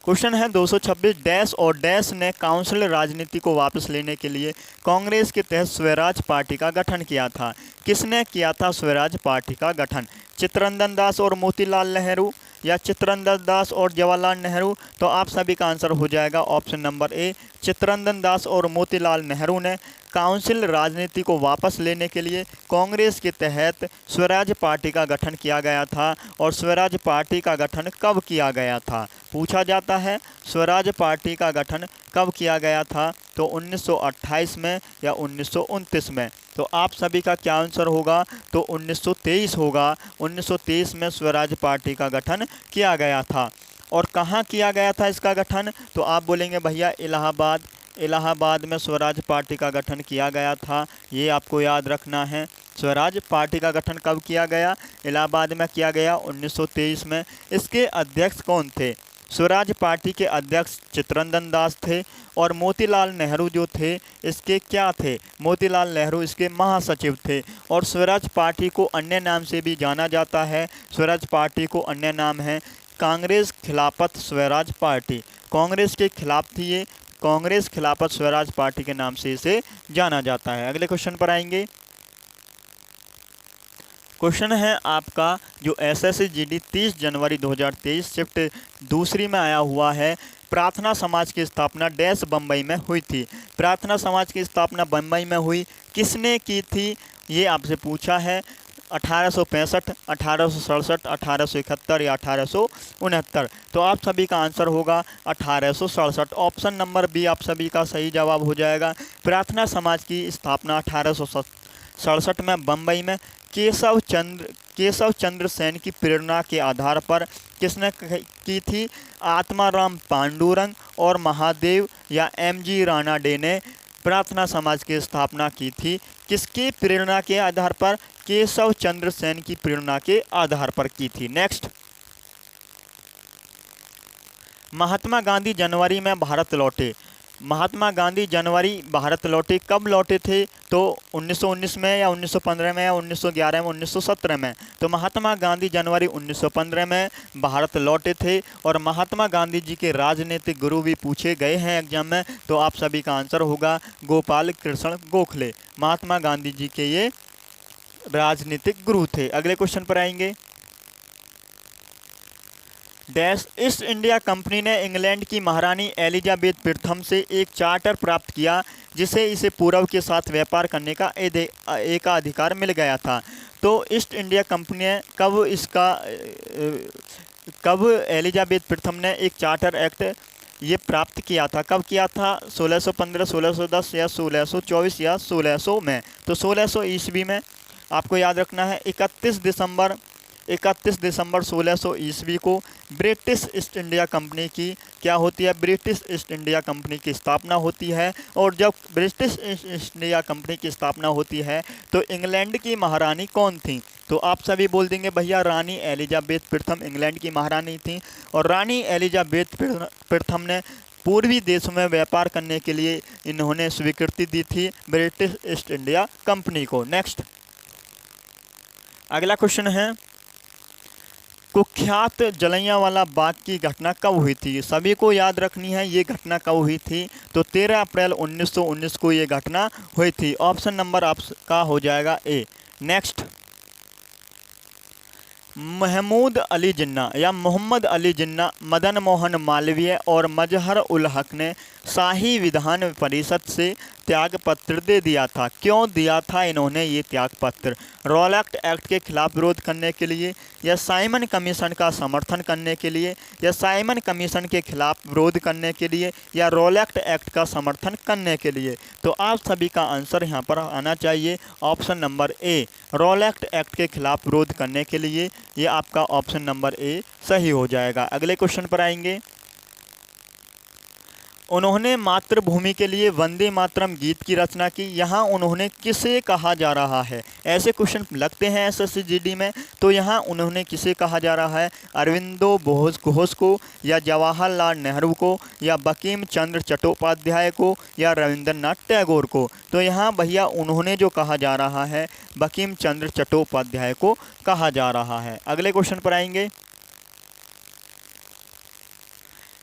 क्वेश्चन है 226, डैश और डैश ने काउंसिल राजनीति को वापस लेने के लिए कांग्रेस के तहत स्वराज पार्टी का गठन किया था। किसने किया था स्वराज पार्टी का गठन? चित्तरंजन दास और मोतीलाल नेहरू, या चित्तरंजन दास और जवाहरलाल नेहरू? तो आप सभी का आंसर हो जाएगा option number A, Chittaranjan Das और मोतीलाल नेहरू ने काउंसिल राजनीति को वापस लेने के लिए कांग्रेस के तहत स्वराज पार्टी का गठन किया गया था। और स्वराज पार्टी का गठन कब किया गया था? पूछा जाता है, स्वराज पार्टी का गठन कब किया गया था? तो 1928 में या 1929 में? तो आप सभी का क्या आंसर होगा? तो 1923 होगा। 1923 में स्वराज पार्टी का गठन किया गया था। और कहाँ किया गया था इसका गठन? तो आप बोलेंगे भैया इलाहाबाद में स्वराज पार्टी का गठन किया गया था। ये आपको याद रखना है। स्वराज पार्टी का गठन कब किया गया? इलाहाबाद में किया गया 1923 में। इसके अध्यक्ष कौन थे? स्वराज पार्टी के अध्यक्ष चित्तरंजन दास थे, और मोतीलाल नेहरू जो थे इसके क्या थे? मोतीलाल नेहरू इसके महासचिव थे। और स्वराज पार्टी को अन्य नाम से भी जाना जाता है। स्वराज पार्टी को अन्य नाम है कांग्रेस खिलाफत स्वराज पार्टी। कांग्रेस के खिलाफ थी ये, कांग्रेस खिलाफत स्वराज पार्टी के नाम से इसे जाना जाता है। अगले क्वेश्चन पर आएंगे। क्वेश्चन है आपका जो एसएससी जीडी 30 जनवरी 2023 शिफ्ट दूसरी में आया हुआ है। प्रार्थना समाज की स्थापना डैश बम्बई में हुई थी। प्रार्थना समाज की स्थापना बम्बई में हुई, किसने की थी ये आपसे पूछा है। 1865, 1867, 1871 या 1869। तो आप सभी का आंसर होगा 1867। ऑप्शन नंबर बी आप सभी का सही जवाब हो जाएगा। प्रार्थना समाज की स्थापना 1867 में बम्बई में केशव चंद्र सेन की प्रेरणा के आधार पर किसने की थी। आत्माराम पांडुरंग और महादेव या एमजी रानाडे ने प्रार्थना समाज की स्थापना की थी। किसकी प्रेरणा के आधार पर? केशव चंद्र सेन की प्रेरणा के आधार पर की थी। नेक्स्ट, महात्मा गांधी जनवरी में भारत लौटे। महात्मा गांधी जनवरी भारत लौटे, कब लौटे थे? तो 1919 में या 1915 में या 1911 में 1917 में। तो महात्मा गांधी जनवरी 1915 में भारत लौटे थे। और महात्मा गांधी जी के राजनीतिक गुरु भी पूछे गए हैं एग्जाम में, तो आप सभी का आंसर होगा गोपाल कृष्ण गोखले। महात्मा गांधी जी के ये राजनीतिक गुरु थे। अगले क्वेश्चन पर आएंगे। डैश ईस्ट इंडिया कंपनी ने इंग्लैंड की महारानी एलिजाबेथ प्रथम से एक चार्टर प्राप्त किया जिसे इसे पूर्व के साथ व्यापार करने का एकाधिकार मिल गया था। तो ईस्ट इंडिया कंपनी ने कब एलिजाबेथ प्रथम ने एक चार्टर एक्ट ये प्राप्त किया था? कब किया था? 1615, 1610 या 1624 या 1600 में। तो 1600 ईस्वी में आपको याद रखना है। 31 दिसंबर 1600 ईस्वी को ब्रिटिश ईस्ट इंडिया कंपनी की क्या होती है? ब्रिटिश ईस्ट इंडिया कंपनी की स्थापना होती है। और जब ब्रिटिश ईस्ट इंडिया कंपनी की स्थापना होती है तो इंग्लैंड की महारानी कौन थी? तो आप सभी बोल देंगे भैया रानी एलिजाबेथ प्रथम इंग्लैंड की महारानी थी। और रानी एलिजाबेथ प्रथम ने पूर्वी देशों में व्यापार करने के लिए इन्होंने स्वीकृति दी थी ब्रिटिश ईस्ट इंडिया कंपनी को। नेक्स्ट, अगला क्वेश्चन है, कुख्यात जलियांवाला बाग की घटना कब हुई थी? सभी को याद रखनी है ये घटना कब हुई थी। तो 13 अप्रैल 1919 को ये घटना हुई थी। ऑप्शन नंबर आपका हो जाएगा ए। नेक्स्ट, महमूद अली जिन्ना या मोहम्मद अली जिन्ना, मदन मोहन मालवीय और मजहर उल हक ने शाही विधान परिषद से त्याग पत्र दे दिया था। क्यों दिया था इन्होंने ये त्याग पत्र? रॉलेट एक्ट के खिलाफ विरोध करने के लिए, या साइमन कमीशन का समर्थन करने के लिए, या साइमन कमीशन के खिलाफ विरोध करने के लिए, या रॉलेट एक्ट का समर्थन करने के लिए। तो आप सभी का आंसर यहाँ पर आना चाहिए option number A, Rowlatt act के खिलाफ विरोध करने के लिए। ये आपका ऑप्शन नंबर ए सही हो जाएगा। अगले क्वेश्चन पर आएंगे। उन्होंने मातृभूमि के लिए वंदे मातरम गीत की रचना की। यहाँ उन्होंने किसे कहा जा रहा है? ऐसे क्वेश्चन लगते हैं एसएससी जीडी में। तो यहाँ उन्होंने किसे कहा जा रहा है? अरविंदो घोष को, या जवाहरलाल नेहरू को, या बंकिम चंद्र चट्टोपाध्याय को, या रविंद्रनाथ टैगोर को। तो यहाँ भैया उन्होंने जो कहा जा रहा है बंकिम चंद्र चट्टोपाध्याय को कहा जा रहा है। अगले क्वेश्चन पर आएंगे।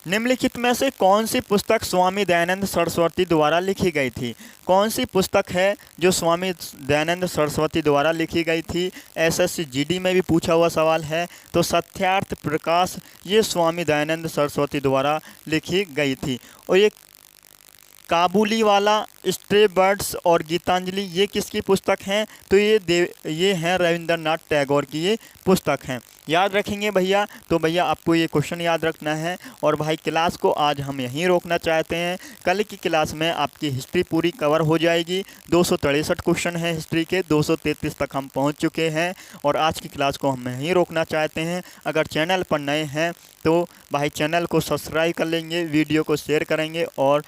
निम्नलिखित में से कौन सी पुस्तक स्वामी दयानंद सरस्वती द्वारा लिखी गई थी? कौन सी पुस्तक है जो स्वामी दयानंद सरस्वती द्वारा लिखी गई थी? एसएससी जीडी में भी पूछा हुआ सवाल है। तो सत्यार्थ प्रकाश ये स्वामी दयानंद सरस्वती द्वारा लिखी गई थी। और ये काबुली वाला, स्ट्रे बर्ड्स और गीतांजलि ये किसकी पुस्तक हैं? तो ये हैं रविंद्रनाथ टैगोर की ये पुस्तक हैं। याद रखेंगे भैया। तो भैया आपको ये क्वेश्चन याद रखना है। और भाई क्लास को आज हम यहीं रोकना चाहते हैं। कल की क्लास में आपकी हिस्ट्री पूरी कवर हो जाएगी। 263 क्वेश्चन हैं हिस्ट्री के, 233 तक हम पहुंच चुके हैं। और आज की क्लास को हम यहीं रोकना चाहते हैं। अगर चैनल पर नए हैं तो भाई चैनल को सब्सक्राइब कर लेंगे, वीडियो को शेयर करेंगे। और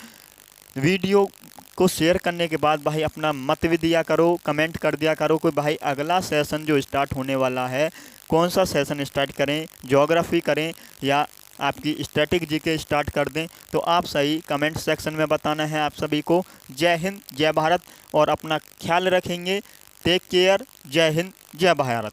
वीडियो को शेयर करने के बाद भाई अपना मत भी दिया करो, कमेंट कर दिया करो कि भाई अगला सेशन जो स्टार्ट होने वाला है कौन सा सेशन स्टार्ट करें, ज्योग्राफी करें या आपकी स्टैटिक जीके स्टार्ट कर दें। तो आप सही कमेंट सेक्शन में बताना है आप सभी को। जय हिंद, जय भारत। और अपना ख्याल रखेंगे। Take care. जय हिंद, जय भारत।